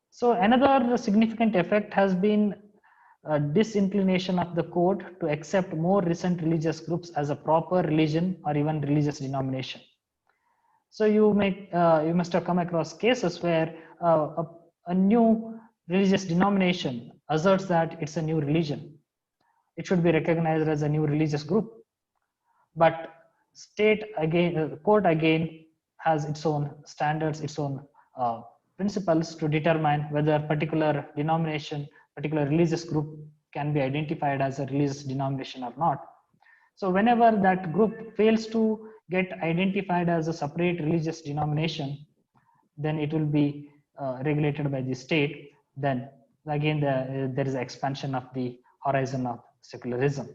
So another significant effect has been a disinclination of the court to accept more recent religious groups as a proper religion or even religious denomination. So you must have come across cases where a new religious denomination asserts that it's a new religion. It should be recognized as a new religious group. But court again has its own standards, its own principles to determine whether particular denomination, particular religious group can be identified as a religious denomination or not. So whenever that group fails to get identified as a separate religious denomination, then it will be regulated by the state. Then again, there is an expansion of the horizon of secularism.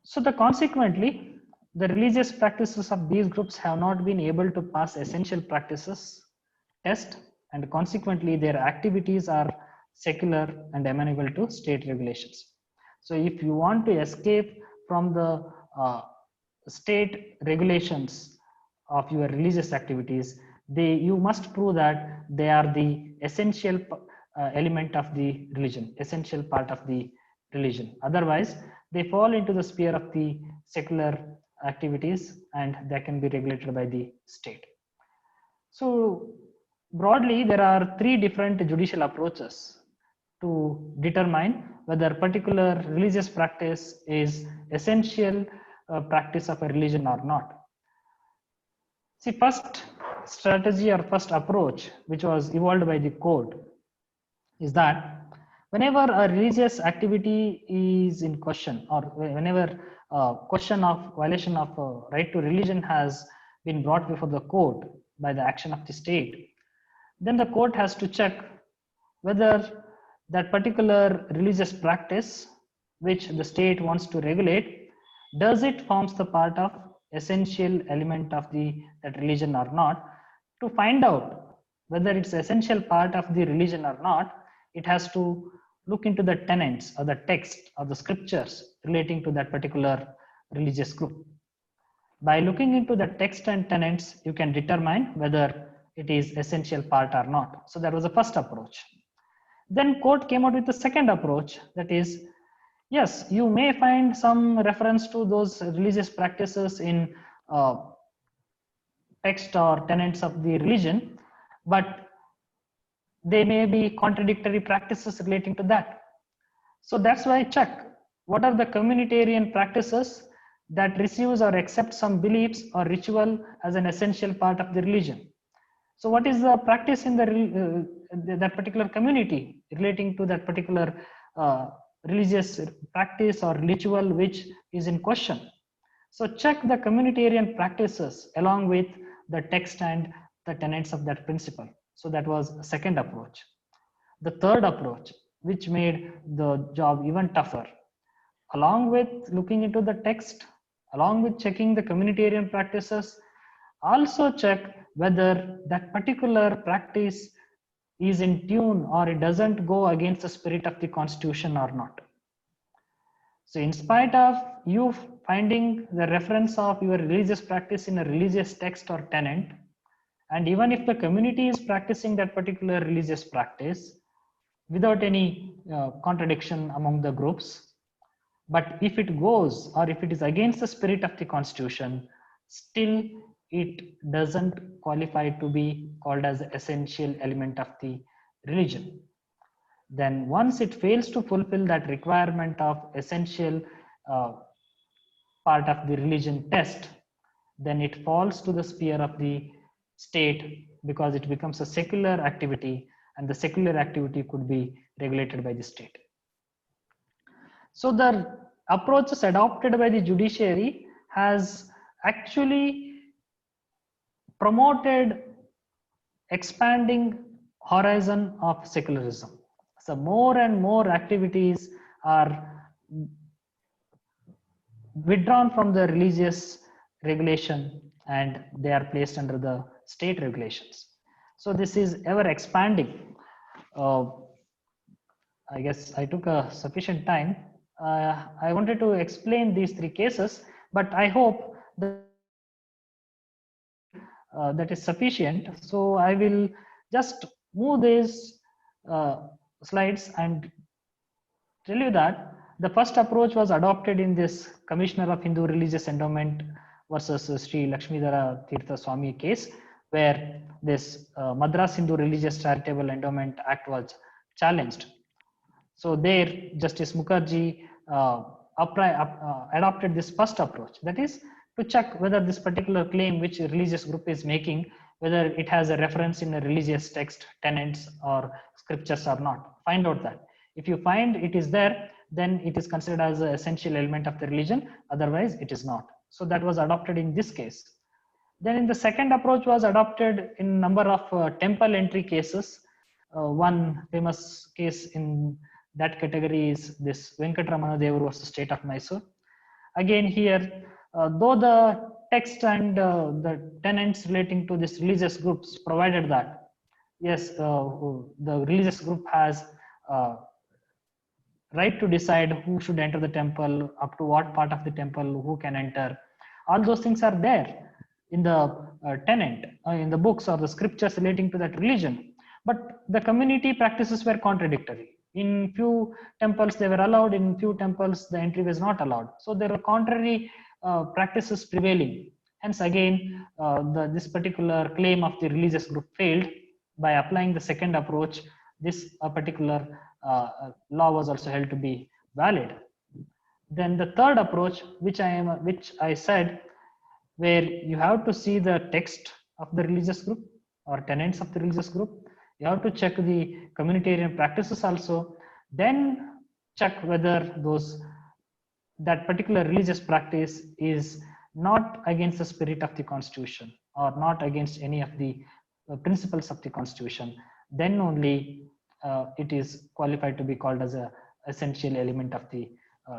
So consequently, the religious practices of these groups have not been able to pass essential practices test, and consequently their activities are secular and amenable to state regulations. So if you want to escape from the state regulations of your religious activities, you must prove that they are the essential element of the religion, essential part of the religion. Otherwise, they fall into the sphere of the secular activities and they can be regulated by the state. So broadly, there are three different judicial approaches to determine whether a particular religious practice is essential practice of a religion or not. See, first, strategy or first approach which was evolved by the court is that whenever a religious activity is in question, or whenever a question of violation of right to religion has been brought before the court by the action of the state, then the court has to check whether that particular religious practice which the state wants to regulate, does it forms the part of essential element of the that religion or not. To find out whether it's essential part of the religion or not, it has to look into the tenets or the text or the scriptures relating to that particular religious group. By looking into the text and tenets, you can determine whether it is essential part or not. So that was the first approach. Then court came out with the second approach, that is, yes, you may find some reference to those religious practices in text or tenets of the religion, but they may be contradictory practices relating to that. So that's why check what are the communitarian practices that receives or accepts some beliefs or ritual as an essential part of the religion. So what is the practice in the that particular community relating to that particular religious practice or ritual which is in question? So check the communitarian practices along with the text and the tenets of that principle. So that was the second approach. The third approach, which made the job even tougher, along with looking into the text, along with checking the communitarian practices, also check whether that particular practice is in tune or it doesn't go against the spirit of the constitution or not. So in spite of you finding the reference of your religious practice in a religious text or tenet, and even if the community is practicing that particular religious practice without any contradiction among the groups, but if it goes or if it is against the spirit of the constitution, still it doesn't qualify to be called as the essential element of the religion. Then once it fails to fulfill that requirement of essential part of the religion test, then it falls to the sphere of the state because it becomes a secular activity, and the secular activity could be regulated by the state. So the approaches adopted by the judiciary has actually promoted expanding horizon of secularism. So more and more activities are withdrawn from the religious regulation and they are placed under the state regulations. So this is ever expanding. I guess I took a sufficient time. I wanted to explain these three cases, but I hope that that is sufficient. So I will just move these slides and tell you that the first approach was adopted in this Commissioner of Hindu Religious Endowment versus Sri Lakshmidhara Tirtha Swami case, where this Madras Hindu Religious Charitable Endowment Act was challenged. So there Justice Mukherjee adopted this first approach, that is to check whether this particular claim which a religious group is making, whether it has a reference in a religious text, tenets or scriptures or not. Find out that. If you find it is there, then it is considered as an essential element of the religion, otherwise it is not. So that was adopted in this case. Then in the second approach was adopted in number of temple entry cases. One famous case in that category is this Venkatramana Devaru versus State of Mysore. Again here, though the text and the tenets relating to this religious groups provided that, yes, the religious group has right to decide who should enter the temple, up to what part of the temple, who can enter. All those things are there in the tenet, in the books or the scriptures relating to that religion. But the community practices were contradictory. In few temples they were allowed, in few temples the entry was not allowed. So there were contrary practices prevailing. Hence again, this particular claim of the religious group failed. By applying the second approach, this particular law was also held to be valid. Then the third approach, which I said, where you have to see the text of the religious group or tenets of the religious group. You have to check the communitarian practices also, then check whether that particular religious practice is not against the spirit of the constitution or not against any of the principles of the constitution. Then only it is qualified to be called as a essential element of the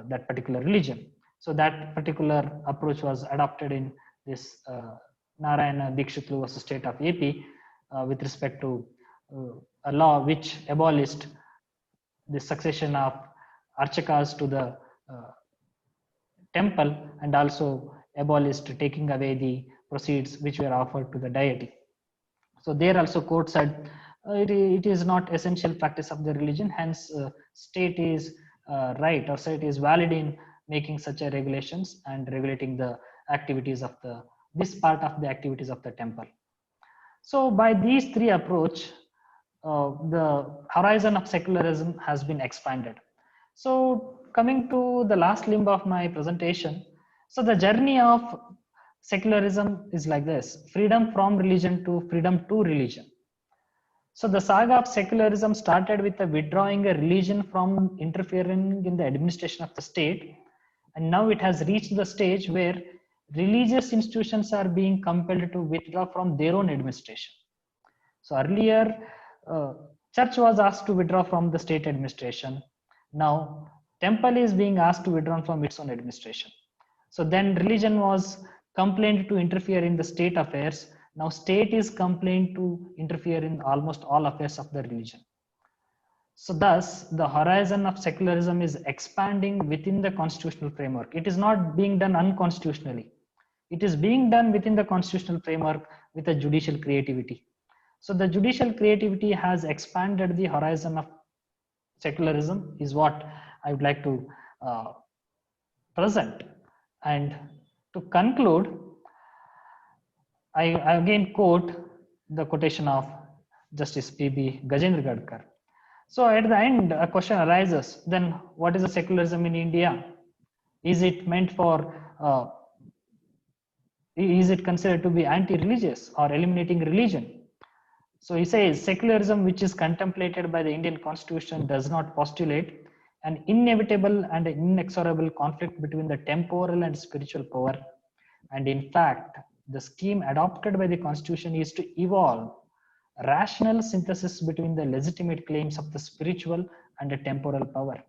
that particular religion. So that particular approach was adopted in this Narayana Dikshitlu versus state of AP with respect to a law which abolished the succession of archakas to the temple and also abolished taking away the proceeds which were offered to the deity. So there also court said it is not essential practice of the religion, hence state is right or state is valid in making such a regulations and regulating the activities of this part of the activities of the temple. So by these three approach, the horizon of secularism has been expanded. So coming to the last limb of my presentation, so the journey of secularism is like this: freedom from religion to freedom to religion. So the saga of secularism started with the withdrawing a religion from interfering in the administration of the state, and now it has reached the stage where religious institutions are being compelled to withdraw from their own administration. So earlier, church was asked to withdraw from the state administration. Now, temple is being asked to withdraw from its own administration. So then religion was complained to interfere in the state affairs. Now state is complained to interfere in almost all affairs of the religion. So thus, the horizon of secularism is expanding within the constitutional framework. It is not being done unconstitutionally. It is being done within the constitutional framework with a judicial creativity. So the judicial creativity has expanded the horizon of secularism is what I would like to present. And to conclude, I again quote the quotation of Justice P.B. Gajendra Gadkar. So at the end, a question arises, then what is the secularism in India? Is it meant for, is it considered to be anti-religious or eliminating religion? So he says, secularism which is contemplated by the Indian constitution does not postulate an inevitable and inexorable conflict between the temporal and spiritual power. And in fact, the scheme adopted by the constitution is to evolve rational synthesis between the legitimate claims of the spiritual and the temporal power.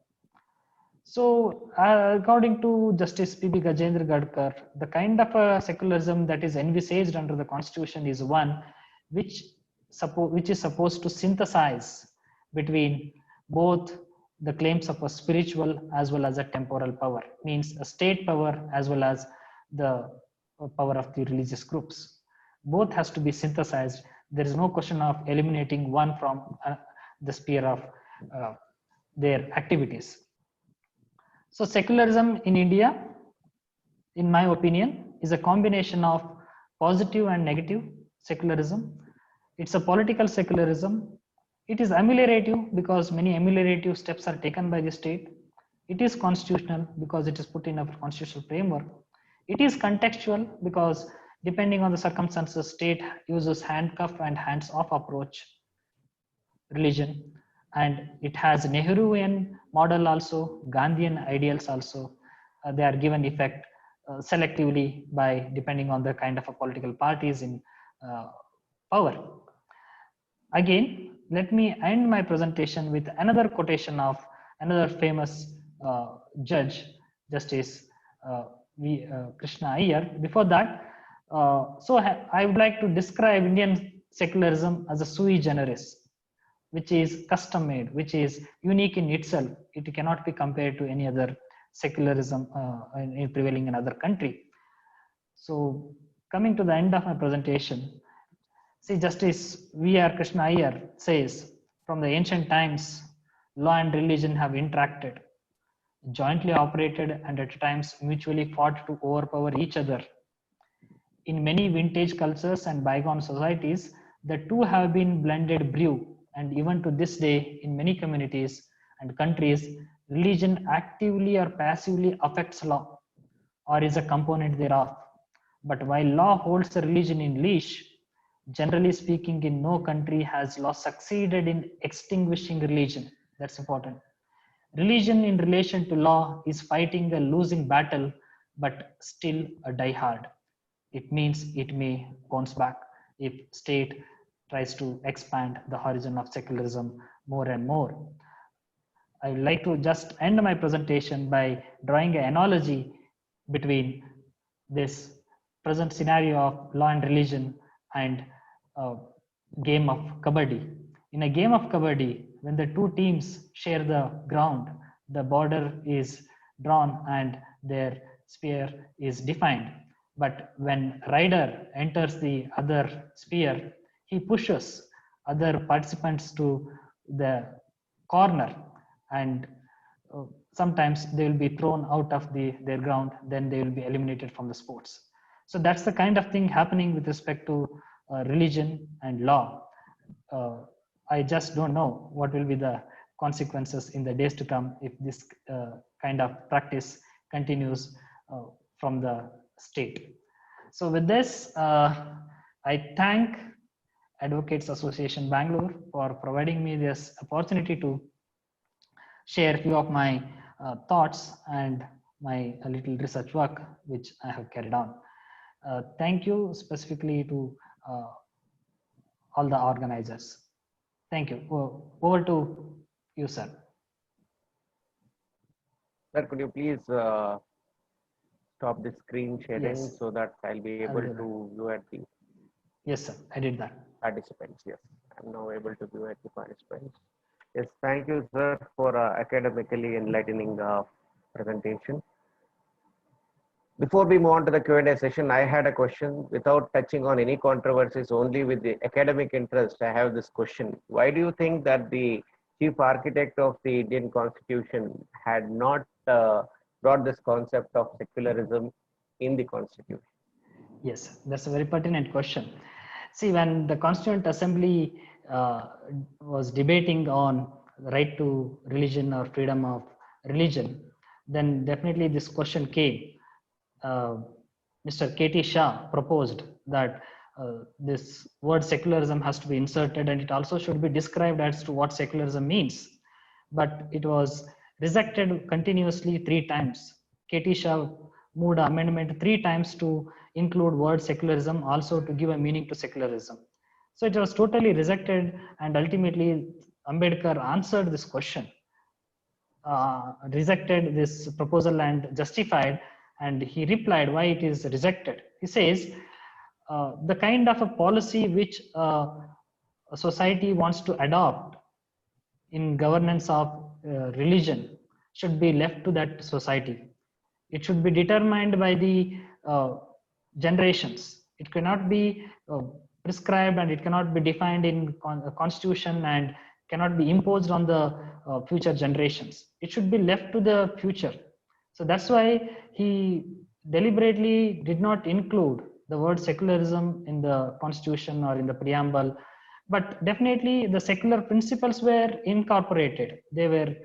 So, according to Justice P.B. Gajendra Gadkar, the kind of a secularism that is envisaged under the constitution is one which is supposed to synthesize between both the claims of a spiritual as well as a temporal power, means a state power as well as the power of the religious groups. Both has to be synthesized. There is no question of eliminating one from the sphere of their activities. So secularism in India, in my opinion, is a combination of positive and negative secularism. It's a political secularism. It is ameliorative because many ameliorative steps are taken by the state. It is constitutional because it is put in a constitutional framework. It is contextual because depending on the circumstances, state uses handcuff and hands-off approach religion, and it has Nehruvian model also, Gandhian ideals also. They are given effect selectively by depending on the kind of a political parties in power. Again, let me end my presentation with another quotation of another famous judge, Justice Krishna Iyer. Before that, so I would like to describe Indian secularism as a sui generis, which is custom made, which is unique in itself. It cannot be compared to any other secularism prevailing in other country. So coming to the end of my presentation, see, Justice V.R. Krishna Iyer says, from the ancient times, law and religion have interacted, jointly operated, and at times mutually fought to overpower each other. In many vintage cultures and bygone societies, the two have been blended brew, and even to this day, in many communities and countries, religion actively or passively affects law or is a component thereof. But while law holds the religion in leash, Generally speaking, in no country has law succeeded in extinguishing religion. That's important. Religion in relation to law is fighting a losing battle, but still a die-hard. It means it may bounce back if state tries to expand the horizon of secularism more and more. I would like to just end my presentation by drawing an analogy between this present scenario of law and religion and a game of kabaddi. In a game of kabaddi, when the two teams share the ground, the border is drawn and their sphere is defined. But when rider enters the other sphere, he pushes other participants to the corner, and sometimes they will be thrown out of their ground, then they will be eliminated from the sports. So that's the kind of thing happening with respect to religion and law. I just don't know what will be the consequences in the days to come if this kind of practice continues from the state. So with this, I thank Advocates Association Bangalore for providing me this opportunity to share a few of my thoughts and my little research work which I have carried on. Thank you specifically to all the organizers. Thank you. Over to you, sir. Sir, could you please stop the screen sharing Yes, so that I'll be able to view at the yes, sir. I did that. participants? Yes, I'm now able to view at the participants. Yes, thank you, sir, for academically enlightening presentation. Before we move on to the Q&A session, I had a question without touching on any controversies, only with the academic interest. I have this question. Why do you think that the chief architect of the Indian Constitution had not brought this concept of secularism in the Constitution? Yes, that's a very pertinent question. See, when the Constituent Assembly was debating on right to religion or freedom of religion, then definitely this question came. Mr. K.T. Shah proposed that this word secularism has to be inserted, and it also should be described as to what secularism means. But it was rejected continuously 3 times. K.T. Shah moved an amendment 3 times to include word secularism, also to give a meaning to secularism. So it was totally rejected, and ultimately Ambedkar answered this question, rejected this proposal and justified, and he replied why it is rejected. He says, the kind of a policy which a society wants to adopt in governance of religion should be left to that society. It should be determined by the generations. It cannot be prescribed, and it cannot be defined in constitution, and cannot be imposed on the future generations. It should be left to the future. So that's why he deliberately did not include the word secularism in the constitution or in the preamble. But definitely the secular principles were incorporated. They were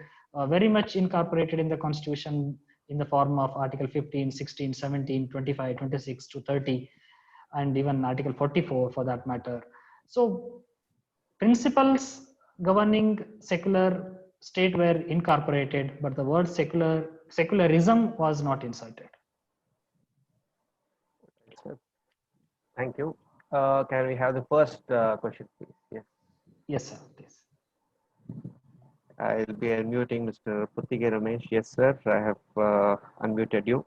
very much incorporated in the constitution in the form of Article 15, 16, 17, 25, 26 to 30, and even Article 44 for that matter. So principles governing secular state were incorporated, but the word secularism was not inserted. Thank you. Can we have the first question, please? Yes. Yes, sir. Please. I'll be unmuting Mr. Puttige Ramesh. Yes, sir. I have unmuted you.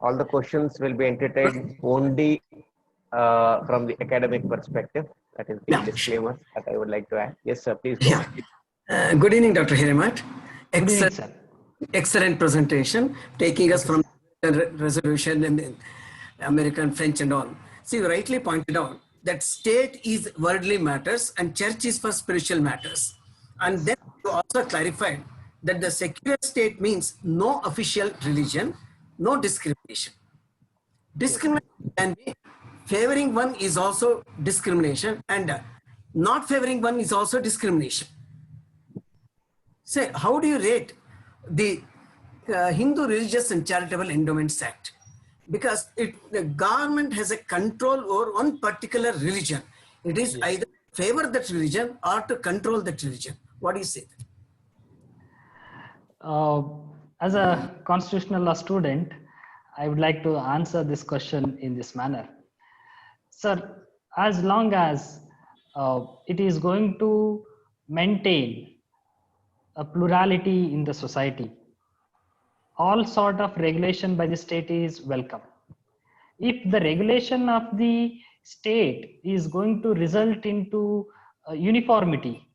All the questions will be entertained only from the academic perspective. That is the disclaimer that I would like to add. Yes, sir. Please go ahead. Good evening, Dr. Hiremath. Excellent presentation, taking us from resolution and American French and all. See, you rightly pointed out that state is worldly matters and church is for spiritual matters. And then you also clarified that the secular state means no official religion, no discrimination. Discrimination can be favoring one is also discrimination, and not favoring one is also discrimination. Say, how do you rate the Hindu Religious and Charitable Endowments Act, because the government has a control over one particular religion. It is Yes. either favor that religion or to control that religion. What do you say? As a constitutional law student, I would like to answer this question in this manner. Sir, as long as it is going to maintain a plurality in the society, all sort of regulation by the state is welcome. If the regulation of the state is going to result into uniformity,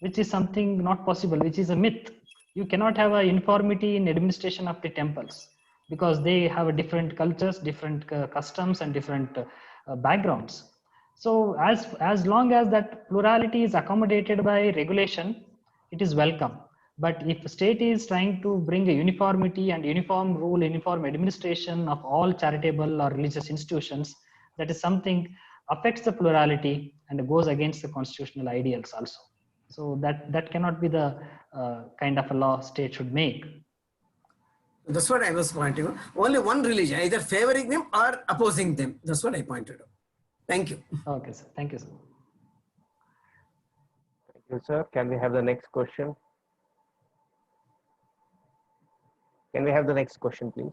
which is something not possible, which is a myth. You cannot have a uniformity in administration of the temples because they have a different cultures, different customs, and different backgrounds. So as long as that plurality is accommodated by regulation, it is welcome. But if state is trying to bring a uniformity and uniform rule, uniform administration of all charitable or religious institutions, that is something affects the plurality and goes against the constitutional ideals also. So that cannot be the kind of a law state should make. That's what I was pointing out. Only one religion, either favoring them or opposing them. That's what I pointed out. Thank you. Okay, sir. Thank you, sir. Thank you, sir. Can we have the next question? Can we have the next question, please?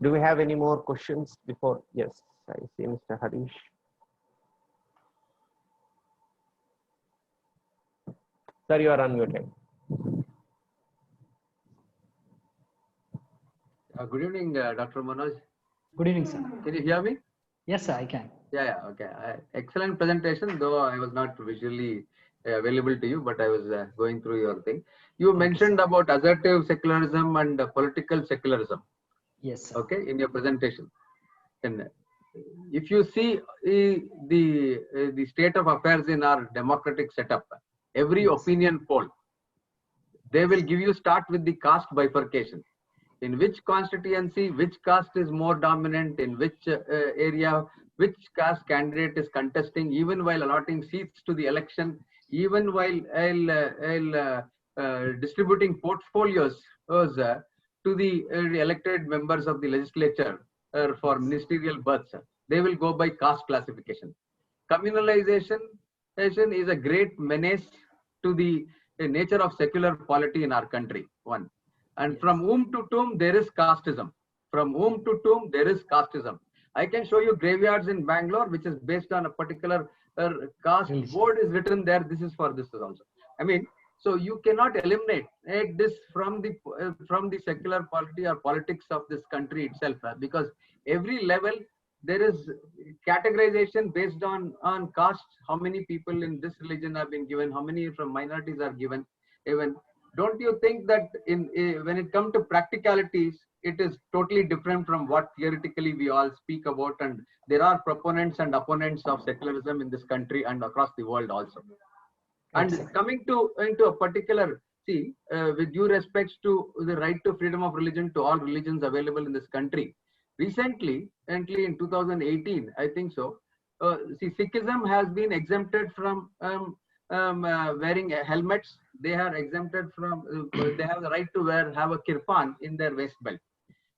Do we have any more questions before? Yes, I see Mr. Harish. Sir, you are unmuted. Good evening, Dr. Manoj. Good evening, sir. Can you hear me? Yes, sir, I can. Yeah, okay. Excellent presentation, though I was not visually available to you, but I was going through your thing. You mentioned about assertive secularism and political secularism. Yes, sir. Okay, in your presentation. And if you see the state of affairs in our democratic setup, every opinion poll, they will give you start with the caste bifurcation. In which constituency, which caste is more dominant, in which area, which caste candidate is contesting, even while allotting seats to the election, even while distributing portfolios to the elected members of the legislature for ministerial berths. They will go by caste classification. Communalization is a great menace to the nature of secular polity in our country. One. And from whom to tomb, there is casteism. From whom to tomb, there is casteism. I can show you graveyards in Bangalore, which is based on a particular caste. Board is written there. This is for this also. I mean, so you cannot eliminate this from the secular polity or politics of this country itself, because every level there is categorization based on caste. How many people in this religion have been given? How many from minorities are given? Even. Don't you think that when it comes to practicalities, it is totally different from what theoretically we all speak about, and there are proponents and opponents of secularism in this country and across the world also. And coming into a particular, with due respects to the right to freedom of religion to all religions available in this country, recently in 2018, I think so, Sikhism has been exempted from wearing helmets. They are exempted from, they have the right to have a kirpan in their waist belt.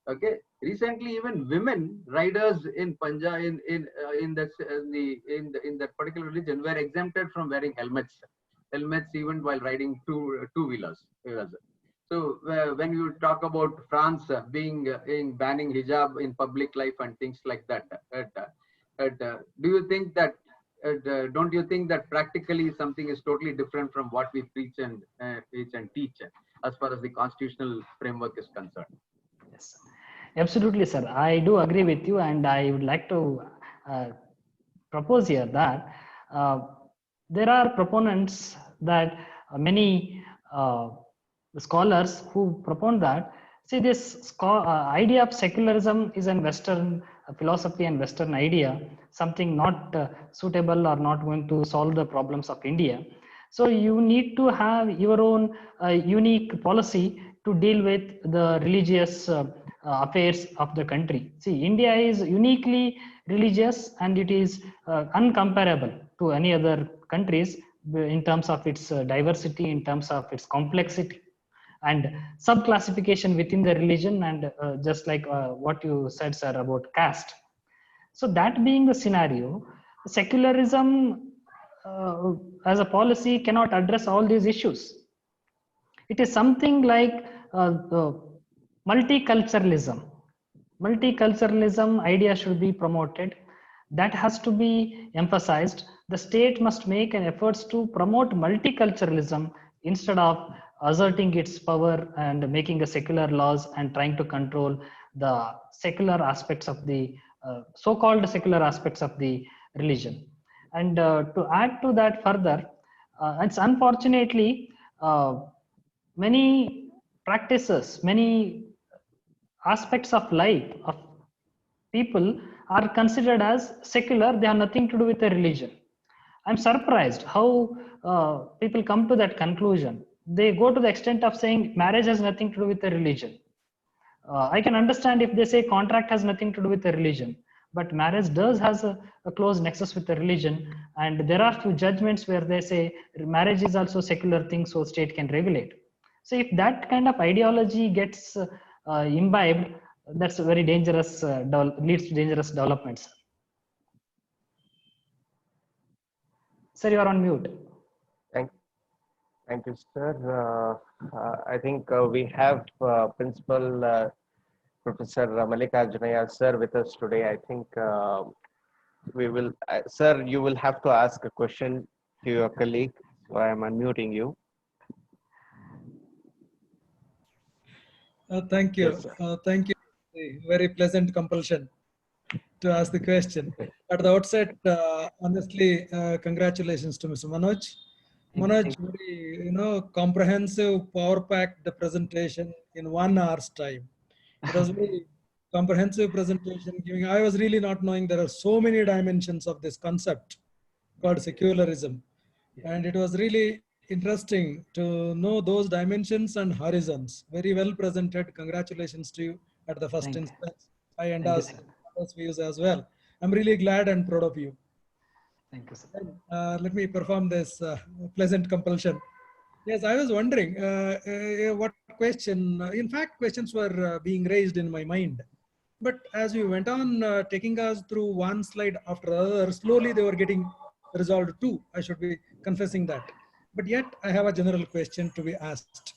Okay. Recently, even women riders in Punjab, in that particular religion, were exempted from wearing helmets even while riding two-wheelers. So when you talk about France in banning hijab in public life and things like that, do you think that don't you think that practically something is totally different from what we preach and teach as far as the constitutional framework is concerned? Yes, absolutely, sir. I do agree with you, and I would like to propose here that there are proponents that many scholars who propose that, see, this idea of secularism is a Western philosophy and Western idea, something not suitable or not going to solve the problems of India. So you need to have your own unique policy to deal with the religious affairs of the country. See, India is uniquely religious, and it is uncomparable to any other countries in terms of its diversity, in terms of its complexity, and sub-classification within the religion, and just like what you said, sir, about caste. So that being the scenario, secularism as a policy cannot address all these issues. It is something like multiculturalism. Multiculturalism idea should be promoted. That has to be emphasized. The state must make an efforts to promote multiculturalism instead of asserting its power and making a secular laws and trying to control the secular aspects of the so-called secular aspects of the religion. And to add to that further, it's unfortunately many practices, many aspects of life of people are considered as secular. They have nothing to do with the religion. I'm surprised how people come to that conclusion. They go to the extent of saying marriage has nothing to do with the religion. I can understand if they say contract has nothing to do with the religion, but marriage does has a close nexus with the religion. And there are few judgments where they say marriage is also secular thing, so state can regulate. So if that kind of ideology gets imbibed, that's a very dangerous, leads to dangerous developments. Sir, you are on mute. Thank you, sir. I think we have Principal Professor Mallikarjunaya sir with us today. I think we will, sir, you will have to ask a question to your colleague. So I am unmuting you. Thank you. Yes, Thank you. Very pleasant compulsion to ask the question. At the outset, honestly, congratulations to Mr. Manoj. Manoj, very, comprehensive, power-packed presentation in 1 hour's time. It was very comprehensive presentation. I was really not knowing there are so many dimensions of this concept called secularism, and it was really interesting to know those dimensions and horizons. Very well presented. Congratulations to you at the first instance. I endorse others' views as well. I'm really glad and proud of you. Thank you, sir. Let me perform this pleasant compulsion. Yes, I was wondering what question. In fact, questions were being raised in my mind. But as we went on taking us through one slide after the other, slowly they were getting resolved too. I should be confessing that. But yet I have a general question to be asked.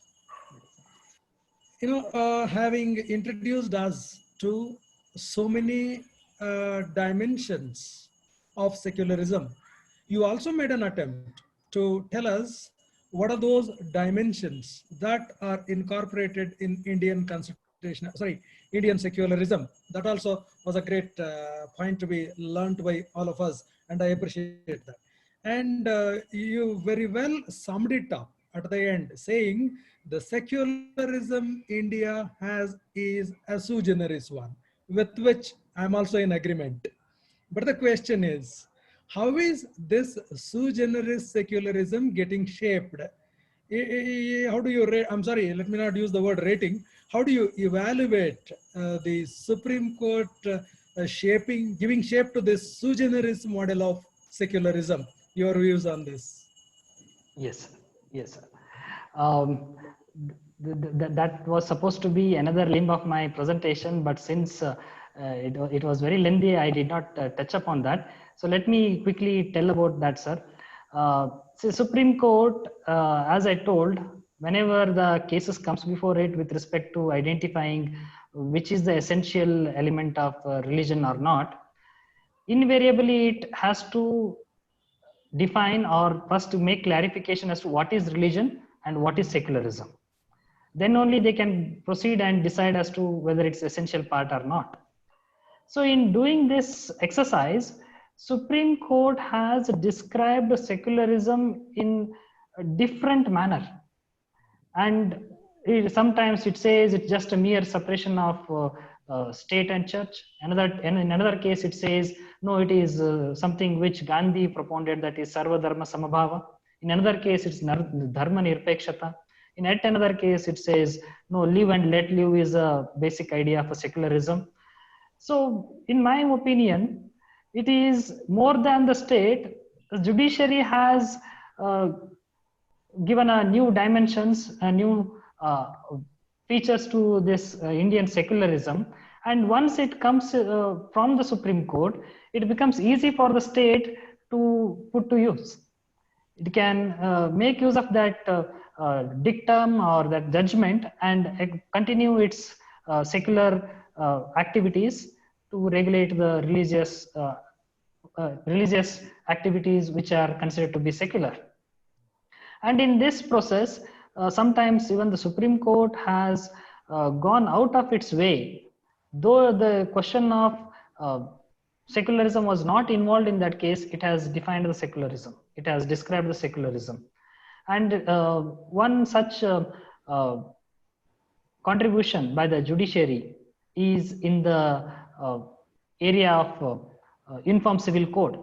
Having introduced us to so many dimensions of secularism, you also made an attempt to tell us what are those dimensions that are incorporated in Indian constitution, Indian secularism. That also was a great point to be learned by all of us, and I appreciate that. And you very well summed it up at the end, saying the secularism India has is a sui generis one, with which I'm also in agreement. But the question is, how is this sui generis secularism getting shaped? How do you rate? I'm sorry, let me not use the word rating. How do you evaluate the Supreme Court giving shape to this sui generis model of secularism? Your views on this? Yes, yes. That was supposed to be another limb of my presentation, but since it was very lengthy, I did not touch upon that. So let me quickly tell about that, sir. So Supreme Court, as I told, whenever the cases comes before it with respect to identifying which is the essential element of religion or not, invariably it has to define or first to make clarification as to what is religion and what is secularism. Then only they can proceed and decide as to whether it's essential part or not. So in doing this exercise, Supreme Court has described secularism in a different manner. And sometimes it says it's just a mere separation of state and church. In another case, it says, no, it is something which Gandhi propounded, that is Sarva Dharma Samabhava. In another case, it's Dharma Nirpekshata. In yet another case, it says, no, live and let live is a basic idea for secularism. So, in my opinion, it is more than the state. The judiciary has given a new dimensions, a new features to this Indian secularism. And once it comes from the Supreme Court, it becomes easy for the state to put to use. It can make use of that dictum or that judgment and continue its secular activities to regulate the religious activities which are considered to be secular. And in this process, sometimes even the Supreme Court has gone out of its way, though the question of secularism was not involved in that case. It has defined the secularism, it has described the secularism. And one such contribution by the judiciary is in the area of uniform civil code.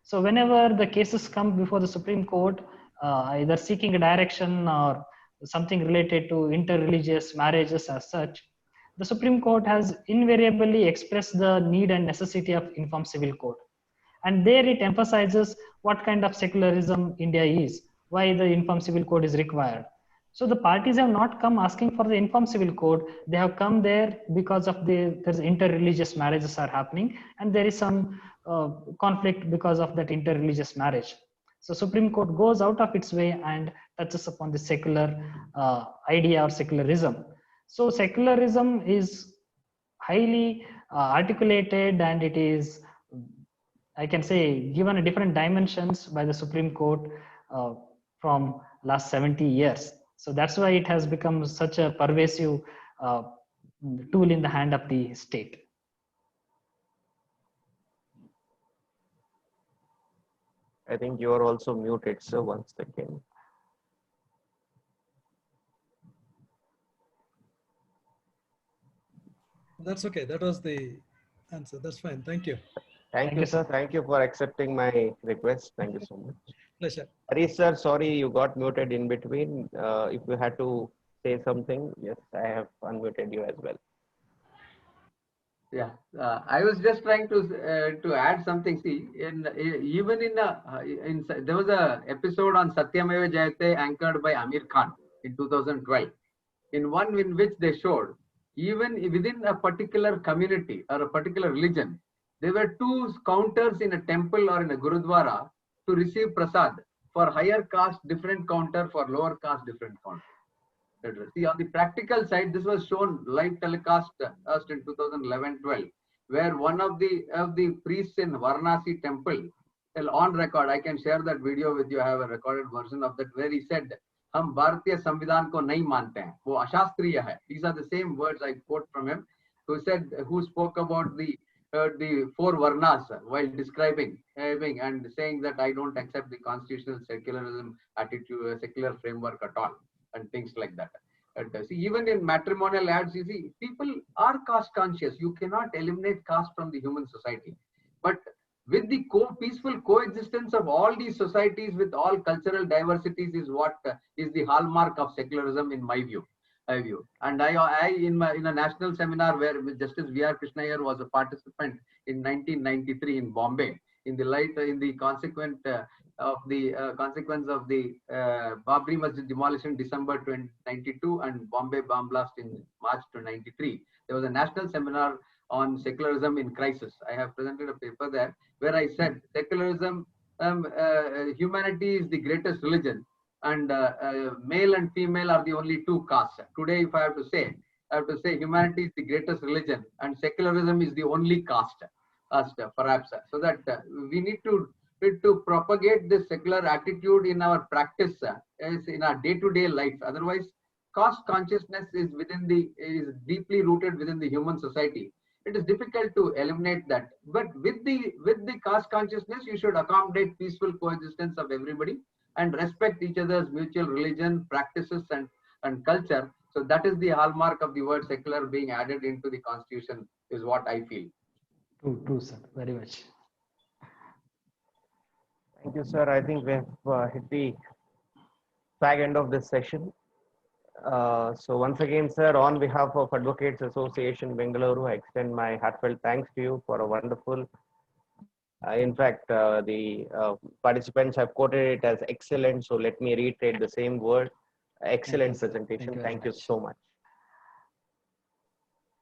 So whenever the cases come before the Supreme Court, either seeking a direction or something related to interreligious marriages as such, the Supreme Court has invariably expressed the need and necessity of uniform civil code. And there it emphasizes what kind of secularism India is, why the uniform civil code is required. So the parties have not come asking for the uniform civil code. They have come there because of there's interreligious marriages are happening, and there is some conflict because of that interreligious marriage. So Supreme Court goes out of its way and touches upon the secular idea or secularism. So secularism is highly articulated, and it is, I can say, given a different dimensions by the Supreme Court from last 70 years. So that's why it has become such a pervasive tool in the hand of the state. I think you are also muted, so one second. That's okay. That was the answer. That's fine. Thank you. Thank you, sir. Thank you for accepting my request. Thank you so much. Pleasure. Harish, sir, sorry you got muted in between. If you had to say something, yes, I have unmuted you as well. Yeah, I was just trying to add something. See, even in there was a episode on Satyameva Jayate anchored by Amir Khan in 2012. In one in which they showed, even within a particular community or a particular religion, there were two counters in a temple or in a gurudwara to receive prasad. For higher caste, different counter; for lower caste, different counter. See, on the practical side, this was shown live telecast in 2011-12, where one of the priests in Varanasi temple, on record, I can share that video with you. I have a recorded version of that, where he said, "हम भारतीय संविधान को नहीं मानते हैं, वो अशास्त्रीय है." These are the same words I quote from him, who spoke about the four varnas while describing and saying that I don't accept the constitutional secularism attitude, secular framework at all, and things like that. See, even in matrimonial ads, you see, people are caste conscious. You cannot eliminate caste from the human society. But with the peaceful coexistence of all these societies with all cultural diversities is what is the hallmark of secularism in my view. And I in a national seminar where Justice V.R. Krishnaiyer was a participant in 1993 in Bombay, in the consequence of the Babri Masjid demolition December 1992 and Bombay bomb blast in March 1993. There was a national seminar on secularism in crisis. I have presented a paper there where I said secularism, humanity is the greatest religion, and male and female are the only two castes. Today, if I have to say humanity is the greatest religion and secularism is the only caste, perhaps. So that we need to propagate this secular attitude in our practice, in our day-to-day life. Otherwise, caste consciousness is deeply rooted within the human society. It is difficult to eliminate that. But with the caste consciousness, you should accommodate peaceful coexistence of everybody and respect each other's mutual religion, practices, and culture. So that is the hallmark of the word secular being added into the constitution, is what I feel. True, sir. Very much. Thank you, sir. I think we have hit the fag end of this session. So once again, sir, on behalf of Advocates Association Bengaluru, I extend my heartfelt thanks to you for a wonderful In fact, the participants have quoted it as excellent. So let me reiterate the same word. Excellent sir. presentation. Thank you very Thank you much. so much.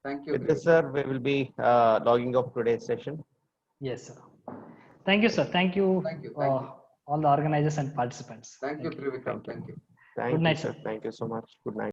Thank you, With this, Trivika. sir, we will be logging off today's session. Yes, sir. Thank you, sir. Thank you, Thank you. Thank you. all the organizers and participants. Thank you, Trivika. Thank you. Thank you. Thank Good you, night, sir. sir. Thank you so much. Good night.